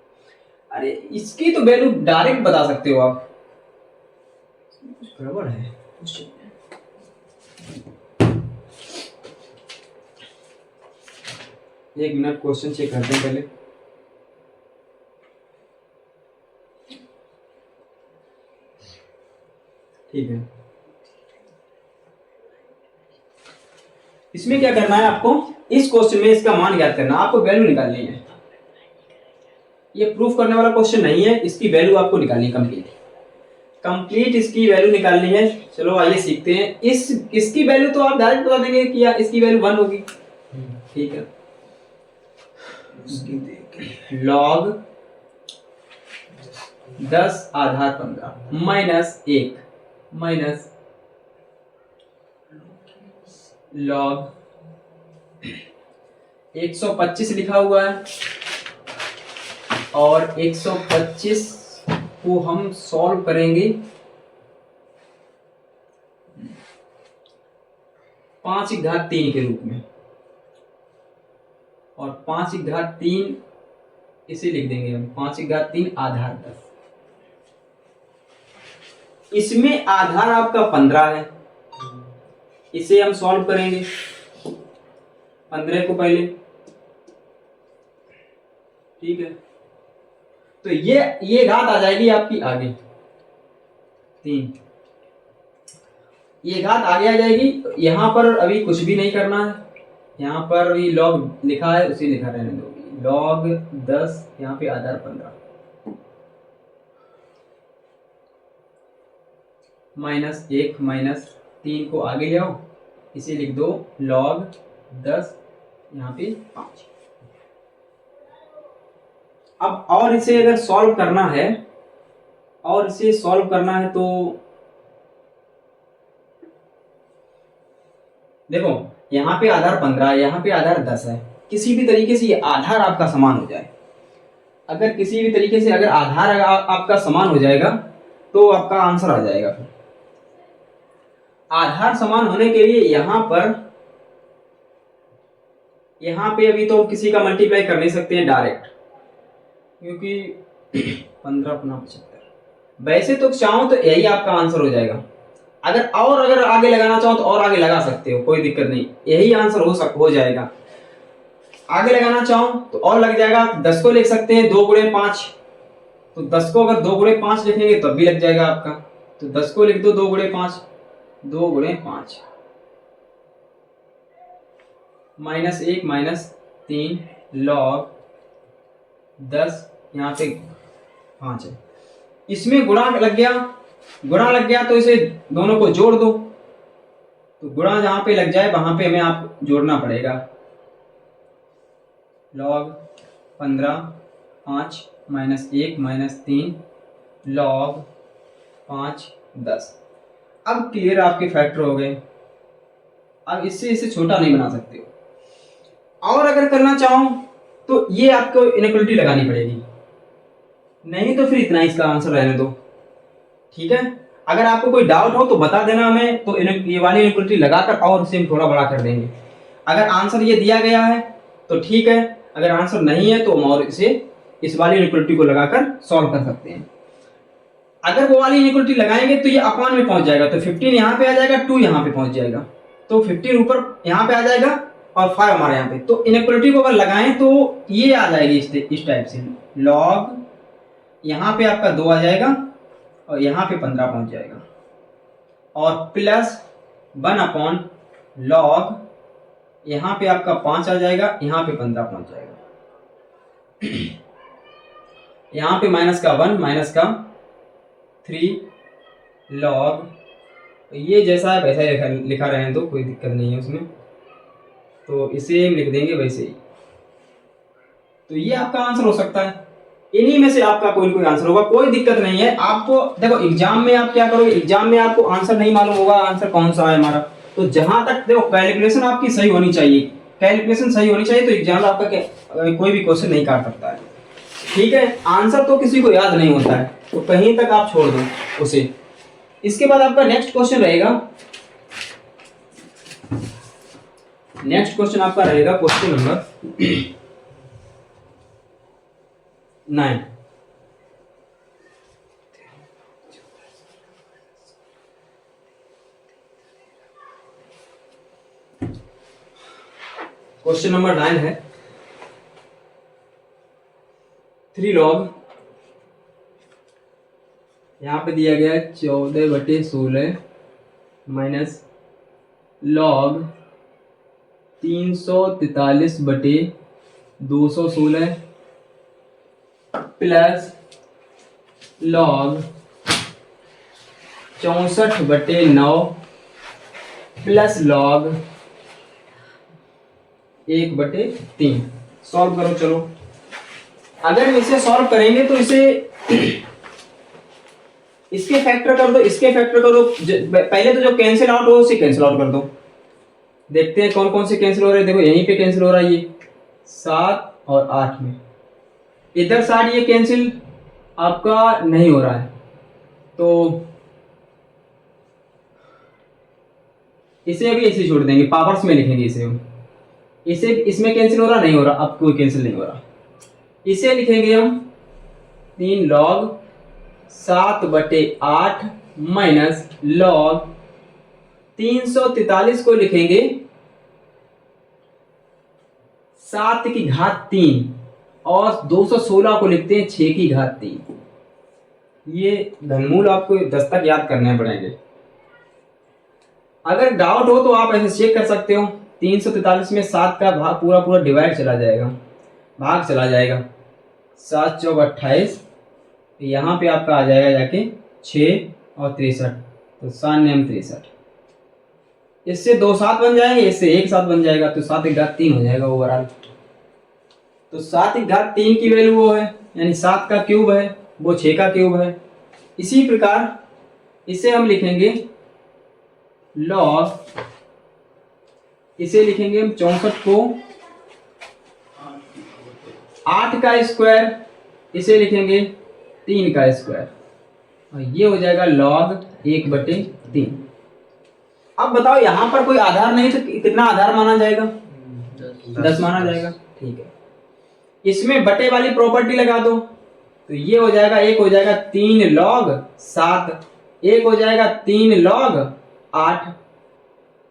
अरे इसकी तो वैल्यू डायरेक्ट बता सकते हो आप, कुछ गड़बड़ है। एक मिनट, क्वेश्चन चेक करते हैं पहले। ठीक है, इसमें क्या करना है आपको, इस क्वेश्चन में इसका मान ज्ञात करना, आपको वैल्यू निकालनी है। ये प्रूफ करने वाला क्वेश्चन नहीं है, इसकी वैल्यू आपको निकालनी है, कंप्लीट इसकी वैल्यू निकालनी है। चलो आइए सीखते हैं। इसकी वैल्यू तो आप डायरेक्ट बता देंगे कि यार इसकी वैल्यू 1 होगी। ठीक है, log 10 आधार 15 माइनस 1 माइनस log 125 लिखा हुआ है, और 125 को हम सॉल्व करेंगे 5 की घात 3 के रूप में, और 5 की घात 3 इसे लिख देंगे हम 5 की घात 3 आधार 10। इसमें आधार आपका 15 है, इसे हम सॉल्व करेंगे 15 को पहले। ठीक है, तो ये घात आ जाएगी आपकी आगे, 3। ये घात आगे आ जाएगी। यहाँ पर अभी कुछ भी नहीं करना है, यहाँ पर भी log लिखा है उसी लिखा रहने दो। log 10 यहाँ पे आधार 15 -1 -3 को आगे ले आओ, इसे लिख दो log 10 यहाँ पे 5। अब और इसे अगर सॉल्व करना है, और इसे सॉल्व करना है तो देखो यहाँ पे आधार 15, यहाँ पे आधार 10 है। किसी भी तरीके से ये आधार आपका समान हो जाए, अगर किसी भी तरीके से अगर आधार आपका समान हो जाएगा तो आपका आंसर आ जाएगा। फिर आधार समान होने के लिए यहाँ पे अभी तो किसी का मल्टीप्लाई कर नहीं सकते हैं डायरेक्ट, क्योंकि 15 × 75। वैसे तो चाहो तो यही आपका आंसर हो जाएगा। अगर आगे लगाना चाहो तो और आगे लगा सकते हो, कोई दिक्कत नहीं, यही आंसर हो जाएगा। आगे लगाना चाहो तो और लग जाएगा। 10 को लिख सकते हैं 2 × 5, तो 10 को अगर 2 × 5 लिखेंगे तब भी लग जाएगा आपका। तो 10 को लिख दो 2 × 5, 2 × 5 -1 -3 log 10 यहाँ पे 5 है। इसमें गुणा लग गया तो इसे दोनों को जोड़ दो, तो गुणा जहां पे लग जाए वहां पे हमें आप जोड़ना पड़ेगा। log 15 5 -1 -3 log 5 10। अब क्लियर आपके फैक्टर हो गए। अब इसे छोटा नहीं बना सकते हो। और अगर करना चाहो तो ये आपको इनइक्वालिटी लगानी पड़ेगी, नहीं तो फिर इतना इसका आंसर रहने दो। ठीक है, अगर आपको कोई डाउट हो तो बता देना हमें, तो ये वाली इनइक्वालिटी लगाकर और इसे हम थोड़ा बड़ा कर देंगे। अगर आंसर ये दिया गया है तो ठीक है, अगर आंसर नहीं है तो हम और इस वाली इनइक्वालिटी को लगाकर सॉल्व कर सकते हैं। अगर वो वाली इनइक्वालिटी लगाएंगे तो ये अपान में पहुंच जाएगा, तो 15 यहाँ पे आ जाएगा, 2 यहाँ पे पहुंच जाएगा, तो 15 ऊपर यहाँ पे आ जाएगा और 5 हमारे यहाँ पे। तो इनइक्वालिटी को अगर लगाएं तो ये आ जाएगी इस टाइप से, log यहाँ पे आपका 2 आ जाएगा और यहाँ पे 15 पहुंच जाएगा, और प्लस 1/log यहाँ पे आपका 5 आ जाएगा, यहाँ पे 15 पहुंच जाएगा। यहाँ पे -1 -3 log, ये जैसा है वैसा ही लिखा रहने दो, कोई दिक्कत नहीं है उसमें, तो इसे लिख देंगे वैसे ही। तो ये आपका आंसर हो सकता है। इन्हीं में से आपका कोई आंसर होगा, कोई दिक्कत नहीं है। आपको देखो एग्जाम में आप क्या करोगे, एग्जाम में आपको आंसर नहीं मालूम होगा आंसर कौन सा है हमारा, तो जहां तक देखो कैलकुलेशन आपकी सही होनी चाहिए, कैलकुलेशन सही होनी चाहिए, तो एग्जाम आपका कोई भी क्वेश्चन नहीं काट सकता है। ठीक है, आंसर तो किसी को याद नहीं होता है, तो कहीं तक आप छोड़ दो उसे। इसके बाद आपका नेक्स्ट क्वेश्चन रहेगा, नेक्स्ट क्वेश्चन आपका रहेगा क्वेश्चन नंबर 9। क्वेश्चन नंबर 9 है 3 log, यहां पे दिया गया है 14/16 minus log 343/216 plus log 64/9 plus log 1/3। Solve करो चलो। अगर इसे सॉल्व करेंगे तो इसके फैक्टर कर दो, इसके फैक्टर कर दो। पहले तो जो कैंसिल आउट हो उसे कैंसिल आउट कर दो। देखते हैं कौन कौन से कैंसिल हो रहे हैं। देखो यहीं पे कैंसिल हो रहा है, ये 7 और 8 में। इधर साइड ये कैंसिल आपका नहीं हो रहा है, तो इसे अभी ऐसे छोड़ देंगे, पावर्स में लिखेंगे इसे हम। इसे इसमें कैंसिल हो रहा नहीं हो रहा, अब कोई कैंसिल नहीं हो रहा। इसे लिखेंगे हम 3 log 7/8 माइनस log 343 को लिखेंगे 7 की घात 3 और 216 को लिखते हैं 6 की घात 3। ये घनमूल आपको 10 तक याद करने पड़ेंगे। अगर डाउट हो तो आप ऐसे चेक कर सकते हो। 343 में 7 का भाग पूरा पूरा डिवाइड चला जाएगा, भाग चला जाएगा। 7 चौक 28, यहाँ पे आपका आ जाएगा जाके 6 और 63, तो 7 नेम 63। इससे 2 7 बन जाएंगे, इससे 1 7 बन जाएगा, तो 7 एक घात 3 हो जाएगा ओवरऑल। तो 7 एक घात 3 की वैल्यू वो है, यानी 7 का क्यूब है, वो 6 का क्यूब है। इसी प्रकार इसे हम लिखेंगे लॉग, इसे लिखेंगे हम 64 को 8 का स्क्वायर, इसे लिखेंगे 3 का स्क्वायर, और ये हो जाएगा लॉग 1/3। अब बताओ यहाँ पर कोई आधार नहीं तो कितना आधार माना जाएगा? 10 माना जाएगा। ठीक है, इसमें बटे वाली प्रॉपर्टी लगा दो, तो ये हो जाएगा, एक हो जाएगा 3 log 7, एक हो जाएगा 3 log 8।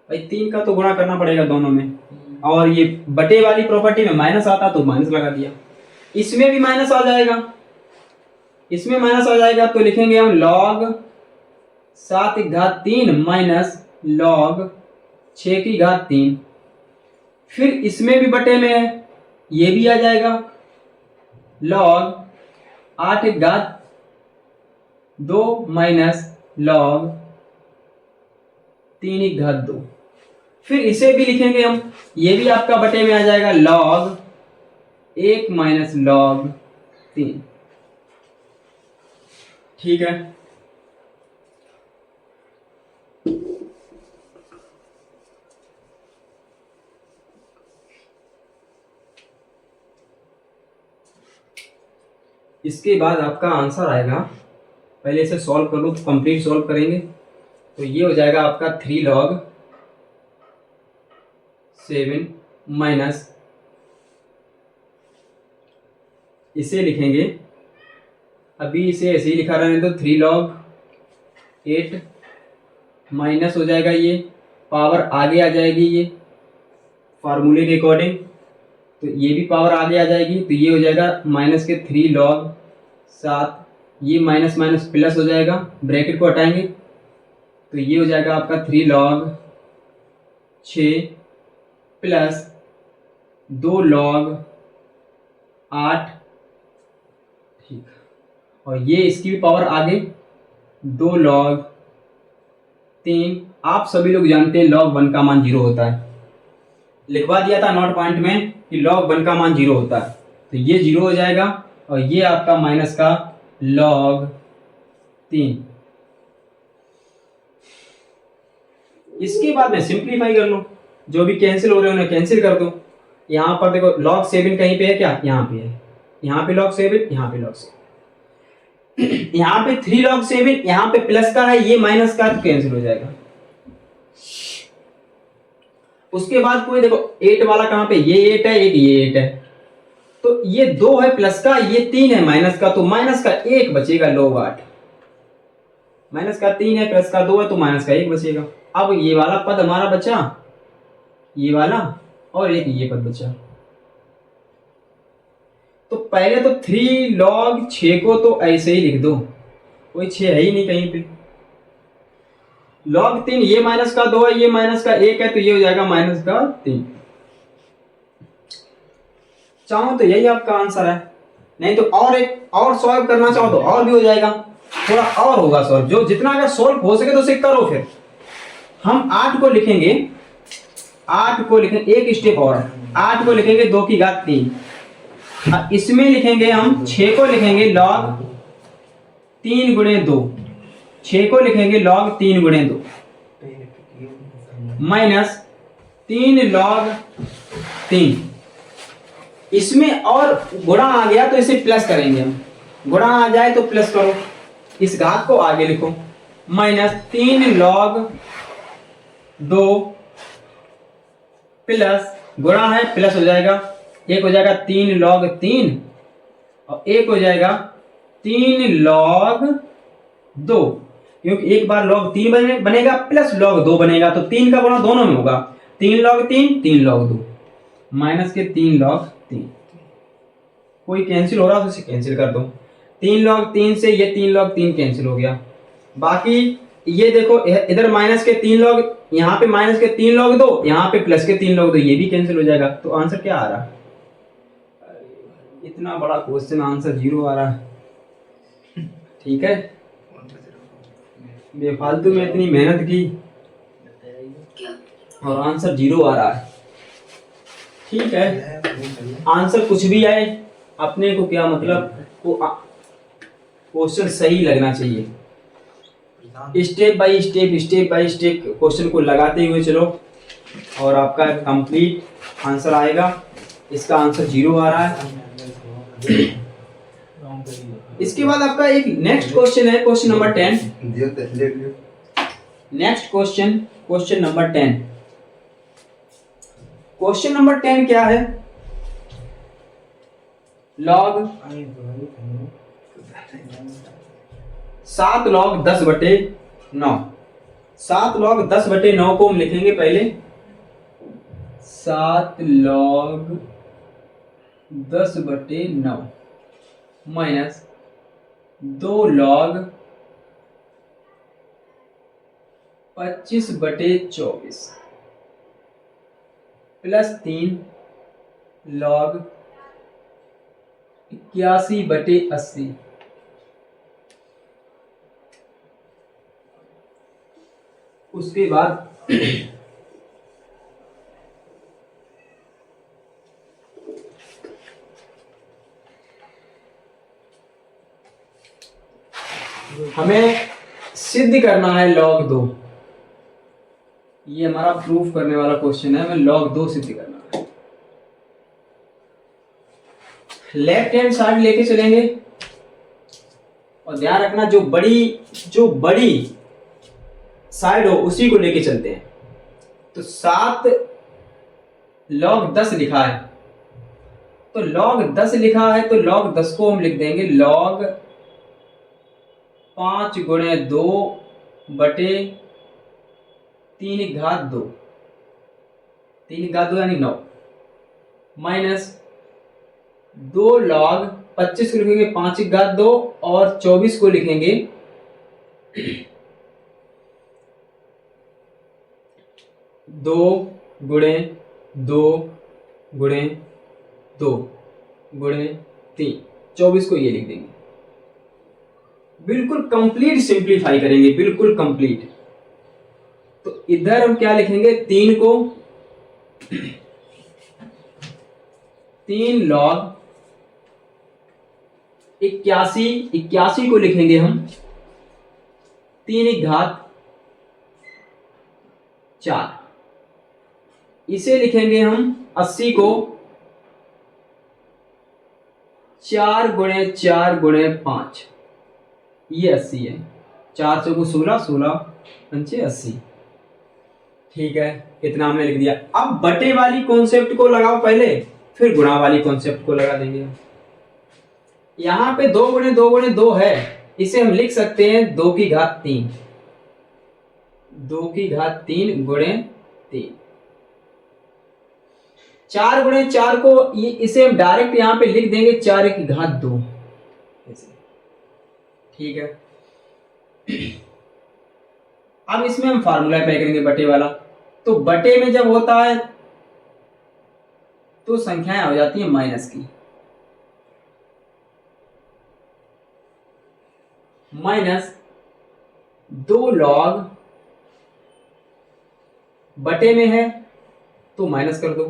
भाई 3 का तो गुणा करना पड़ेगा दोनों में, और ये बटे वाली प्रॉपर्टी में माइनस आता तो माइनस लगा दिया। इसमें भी माइनस आ जाएगा, इसमें माइनस आ जाएगा, तो लिखेंगे हम log 7 की घात 3 माइनस log 6 की घात 3। फिर इसमें भी बटे में है, ये भी आ जाएगा log 8 की घात 2 माइनस log 3 की घात 2। फिर इसे भी लिखेंगे हम, ये भी आपका बटे में आ जाएगा log 1 माइनस log 3। ठीक है, इसके बाद आपका आंसर आएगा, पहले इसे सॉल्व कर लो, तो कंप्लीट सॉल्व करेंगे तो ये हो जाएगा आपका 3 log 7 माइनस, इसे लिखेंगे, अभी इसे ऐसे ही लिखा रहने तो 3 log 8 माइनस हो जाएगा, ये पावर आगे आ जाएगी, ये फार्मूले के अकॉर्डिंग, तो ये भी पावर आगे आ जाएगी, तो ये हो जाएगा माइनस के 3 log 7, ये माइनस माइनस प्लस हो जाएगा, ब्रैकेट को हटाएंगे तो ये हो जाएगा आपका 3 log 6 प्लस 2 log 8। ठीक, और ये इसकी भी पावर आगे 2 log 3। आप सभी लोग जानते हैं log 1 का मान 0 होता है, लिखवा दिया था नोट पॉइंट में कि log 1 का मान 0 होता है, तो ये 0 हो जाएगा, और ये आपका माइनस का log 3। इसके बाद में सिंप्लीफाई कर लो, जो भी कैंसिल हो रहे हैं उन्हें कैंसिल कर दो। यहाँ पर देखो log 7 कहीं पे है क्या? यहाँ पे है, यहाँ पे log 7, यहाँ पे log 7, यहाँ पे 3 log 7, यहाँ पे प्लस का है, ये माइनस का, तो कैंसिल हो जाएगा। उसके बाद कोई देखो 8 वाला कहाँ पे, ये 8 है, एक ये 8 है, तो ये 2 है प्लस का, ये 3 है माइनस का, तो माइनस का 1 बचेगा log 8। माइनस का 3 है, प्लस का 2 है, तो माइनस का 1 बचेगा। अब ये वाला पद हमारा बचा, ये वाला, और एक ये पद बचा। तो पहले तो 3 log 6 को तो ऐसे ही लिख दो, कोई 6 है ही नहीं कहीं पे। log 3, ये माइनस का 2 है, ये माइनस का 1 है, तो ये हो जाएगा माइनस का 3। चाहो तो यही आपका आंसर है, नहीं तो और एक और सॉल्व करना चाहो तो और भी हो जाएगा, थोड़ा और होगा सॉल्व, जो जितना अगर सॉल्व हो सके तो उसे करो। फिर हम 8 को लिखेंगे, 8 को लिखेंगे एक स्टेप और, 8 को लिखेंगे 2 की घात 3, इसमें लिखेंगे हम 6 को लिखेंगे log 3 गुणे 2, 6 को लिखेंगे log 3 गुणे 2 माइनस 3 log 3। इसमें और गुणा आ गया तो इसे प्लस करेंगे हम, गुणा आ जाए तो प्लस करो, इस घात को आगे लिखो, माइनस 3 log 2 प्लस, गुणा है प्लस हो जाएगा, एक हो जाएगा 3 log 3, और एक हो जाएगा 3 log 2, क्योंकि एक बार log 3 बनेगा प्लस log 2 बनेगा, तो 3 का गुणा दोनों में होगा, 3 log 3, 3 log 2, माइनस के 3 log 3। कोई कैंसिल हो रहा तो इसे कैंसिल कर दो। 3 log 3 से ये 3 log 3 कैंसिल हो गया। बाकी ये देखो इधर माइनस के 3 log, यहाँ पे माइनस के 3 log 2, यहाँ पे प्लस के 3 log 2, ये भी कैंसिल हो जाएगा। तो आंसर क्या आ रहा? इतना बड़ा क्वेश्चन आंसर 0 आ रहा है। ठीक है, बेफालतू में इतनी मेहनत की और आंसर 0 आ रहा है। ठीक है, आंसर कुछ भी आए अपने को क्या मतलब, क्वेश्चन सही लगना चाहिए। स्टेप बाय स्टेप क्वेश्चन को लगाते हुए चलो और आपका कंप्लीट आंसर आएगा। इसका आंसर 0 आ रहा है। इसके बाद आपका एक नेक्स्ट क्वेश्चन है, question number 10। Next question number 10। Question number 10 क्या है? Log 7 log 10/9। 7 log 10/9 को हम लिखेंगे पहले 7 log 10/9 minus 2 log 25/24 plus 3 log 81/80। उसके बाद हमें सिद्ध करना है log 2। ये हमारा प्रूफ करने वाला क्वेश्चन है, हमें log 2 सिद्ध करना है। लेफ्ट हैंड साइड लेके चलेंगे और ध्यान रखना जो बड़ी साइड हो उसी को लेके चलते हैं। तो 7 log 10 लिखा है, तो log 10 लिखा है तो log 10 को हम लिख देंगे log 5 गुणे 2 बटे 3/2। 3/2 यानी 9 माइनस 2 log 25 को लिखेंगे 5/2 और 24 को लिखेंगे 2 गुणे 2 गुणे 2 गुणे 3, 24 को ये लिख देंगे। बिल्कुल कंप्लीट सिंप्लीफाई करेंगे, बिल्कुल कंप्लीट। तो इधर हम क्या लिखेंगे? 3 को 3 log 81 को लिखेंगे हम 3/4। इसे लिखेंगे हम 80 को 4 गुणे 4 गुणे 5। ये 80 है। 4 चौको 16, 16 पंचे 80। ठीक है, इतना हमने लिख दिया। अब बटे वाली कॉन्सेप्ट को लगाओ पहले, फिर गुणा वाली कॉन्सेप्ट को लगा देंगे। यहां पे 2 गुणे 2 गुणे 2 है, इसे हम लिख सकते हैं 2 की घात 3। 2 की घात 3 गुणे 3। 4 गुणे 4 को इसे हम डायरेक्ट यहां पे लिख देंगे 4 की घात 2। ठीक है, अब इसमें हम फार्मूला अप्लाई करेंगे बटे वाला। तो बटे में जब होता है तो संख्याएं हो जाती है माइनस की। माइनस 2 log बटे में है तो माइनस कर दो,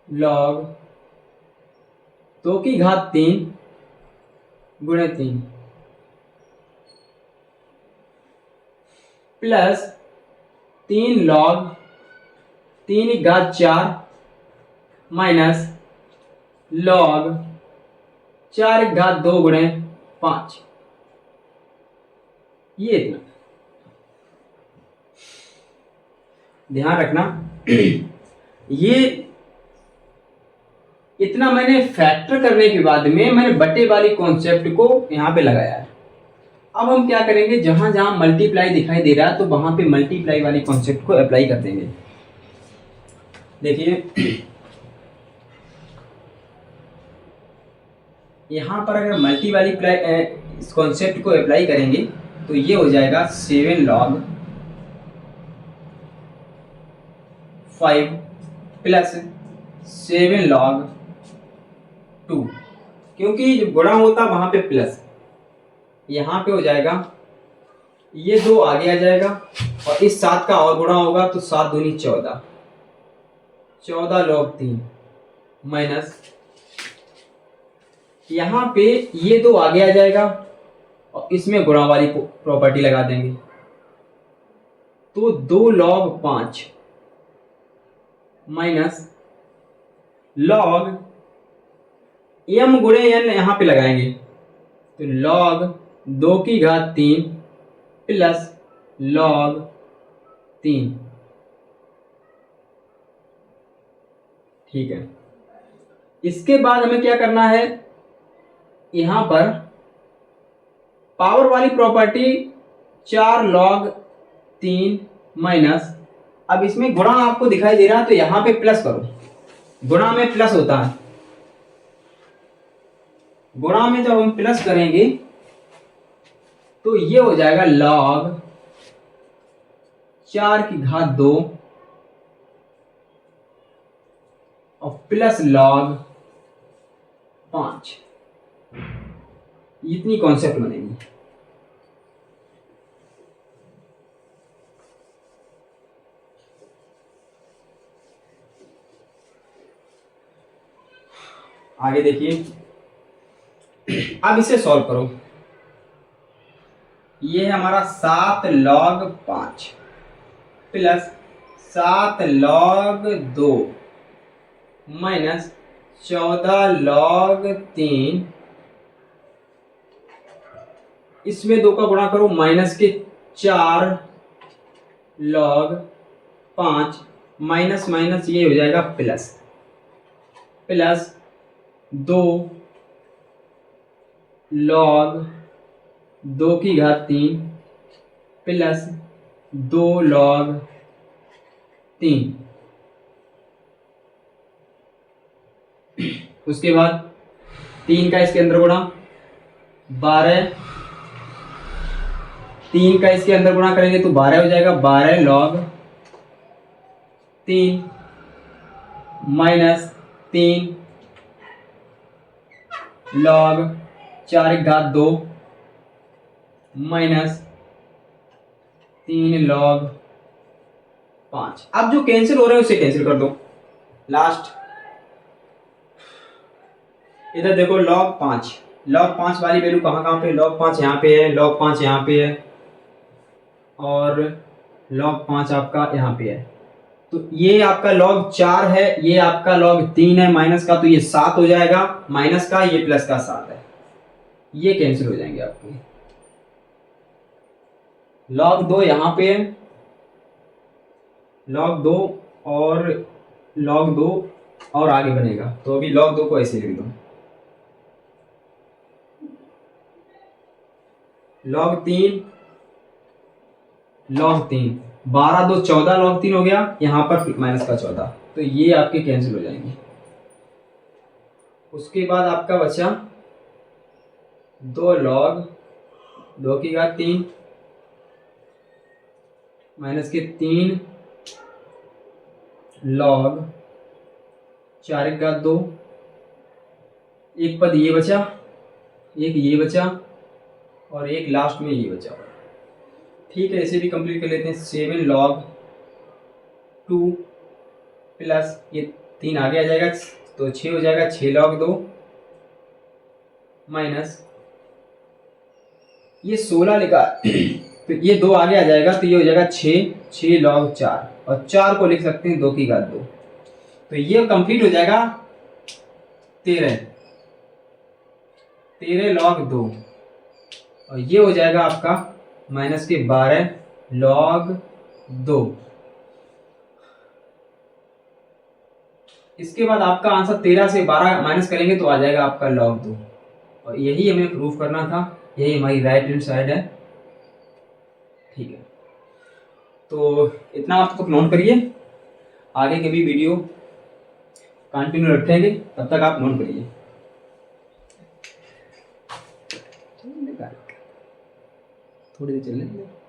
log 2 की घात 3 गुणे 3 प्लस 3 log 3 की घात 4 माइनस log 4 की घात 2 गुणे 5। ये इतना ध्यान रखना। ये इतना मैंने फैक्टर करने के बाद में मैंने बटे वाली कॉन्सेप्ट को यहां पे लगाया है। अब हम क्या करेंगे, जहां जहां मल्टीप्लाई दिखाई दे रहा है तो वहां पे मल्टीप्लाई वाली कॉन्सेप्ट को अप्लाई कर देंगे। देखिए यहाँ पर अगर मल्टी वाली इस कॉन्सेप्ट को अप्लाई करेंगे तो ये हो जाएगा 7 log 5 प्लस 7 log 2, क्योंकि जब गुणा होता वहां पे प्लस, यहाँ पे हो जाएगा ये 2 आगे आ जाएगा और इस 7 का और गुणा होगा तो 7 दूनी 14, 14 log 3 माइनस यहाँ पे ये 2 आगे आ जाएगा और इसमें गुणा वाली प्रॉपर्टी लगा देंगे तो 2 log 5 माइनस log m गुणे n यहाँ पे लगाएंगे तो log 2 की घात 3 प्लस log 3। ठीक है, इसके बाद हमें क्या करना है, यहां पर पावर वाली प्रॉपर्टी 4 log 3 माइनस, अब इसमें गुणा आपको दिखाई दे रहा है तो यहां पे प्लस करो, गुणा में प्लस होता है, गुणा में जब हम प्लस करेंगे तो ये हो जाएगा log 4 की घात 2 और प्लस log 5, इतनी कॉन्सेप्ट बनेगी। आगे देखिए, अब इसे सॉल्व करो, ये है हमारा 7 log 5 plus 7 log 2 minus 14 log 3, इसमें 2 का गुणा करो माइनस के 4 log 5 माइनस माइनस ये हो जाएगा प्लस, प्लस 2 log 2 की घात 3 प्लस 2 log 3। उसके बाद 3 का इसके अंदर गुणा 12, 3 का इसके अंदर गुणा करेंगे तो 12 हो जाएगा, 12 log 3 माइनस 3 log 4 की घात 2 माइनस 3 log 5। अब जो कैंसिल हो रहा है उसे कैंसिल कर दो, लास्ट इधर देखो log 5, log 5 वाली वैल्यू कहाँ पे, log 5 यहाँ पे है, log 5 यहाँ पे है और log 5 आपका यहाँ पे है, तो ये आपका log 4 है, ये आपका log 3 है माइनस का, तो ये 7 हो जाएगा माइनस का, ये प्लस का 7 है, ये कैंसिल हो जाएंगे आपके। log 2 यहाँ पे है, log 2 और log 2 और आगे बनेगा, तो अभी log 2 को ऐसे लिख दो, log 3 12 2 14 log 3 हो गया, यहाँ पर माइनस का 14, तो ये आपके कैंसिल हो जाएंगे। उसके बाद आपका बचा 2 log 2 की घात 3 माइनस के 3 log 4 की घात 2, एक पद ये बचा, एक ये बचा और एक लास्ट में ये बचा। ठीक है, इसे भी कंप्लीट कर लेते हैं। 7 log 2 प्लस ये 3 आगे आ जाएगा तो 6 हो जाएगा, 6 log 2 माइनस ये 16 लिखा तो ये 2 आगे आ जाएगा तो ये हो जाएगा 6 log 4 और 4 को लिख सकते हैं 2 की घात 2, तो ये कंप्लीट हो जाएगा 13 log 2 और ये हो जाएगा आपका माइनस के 12 log 2। इसके बाद आपका आंसर 13 से 12 माइनस करेंगे तो आ जाएगा आपका log 2, और यही हमें प्रूफ करना था, यही हमारी राइट हैंड साइड है। ठीक है, तो इतना आप तक नोट करिए, आगे के भी वीडियो कंटिन्यू रखेंगे, तब तक आप नोट करिए। थोड़ी देर चल लेंगे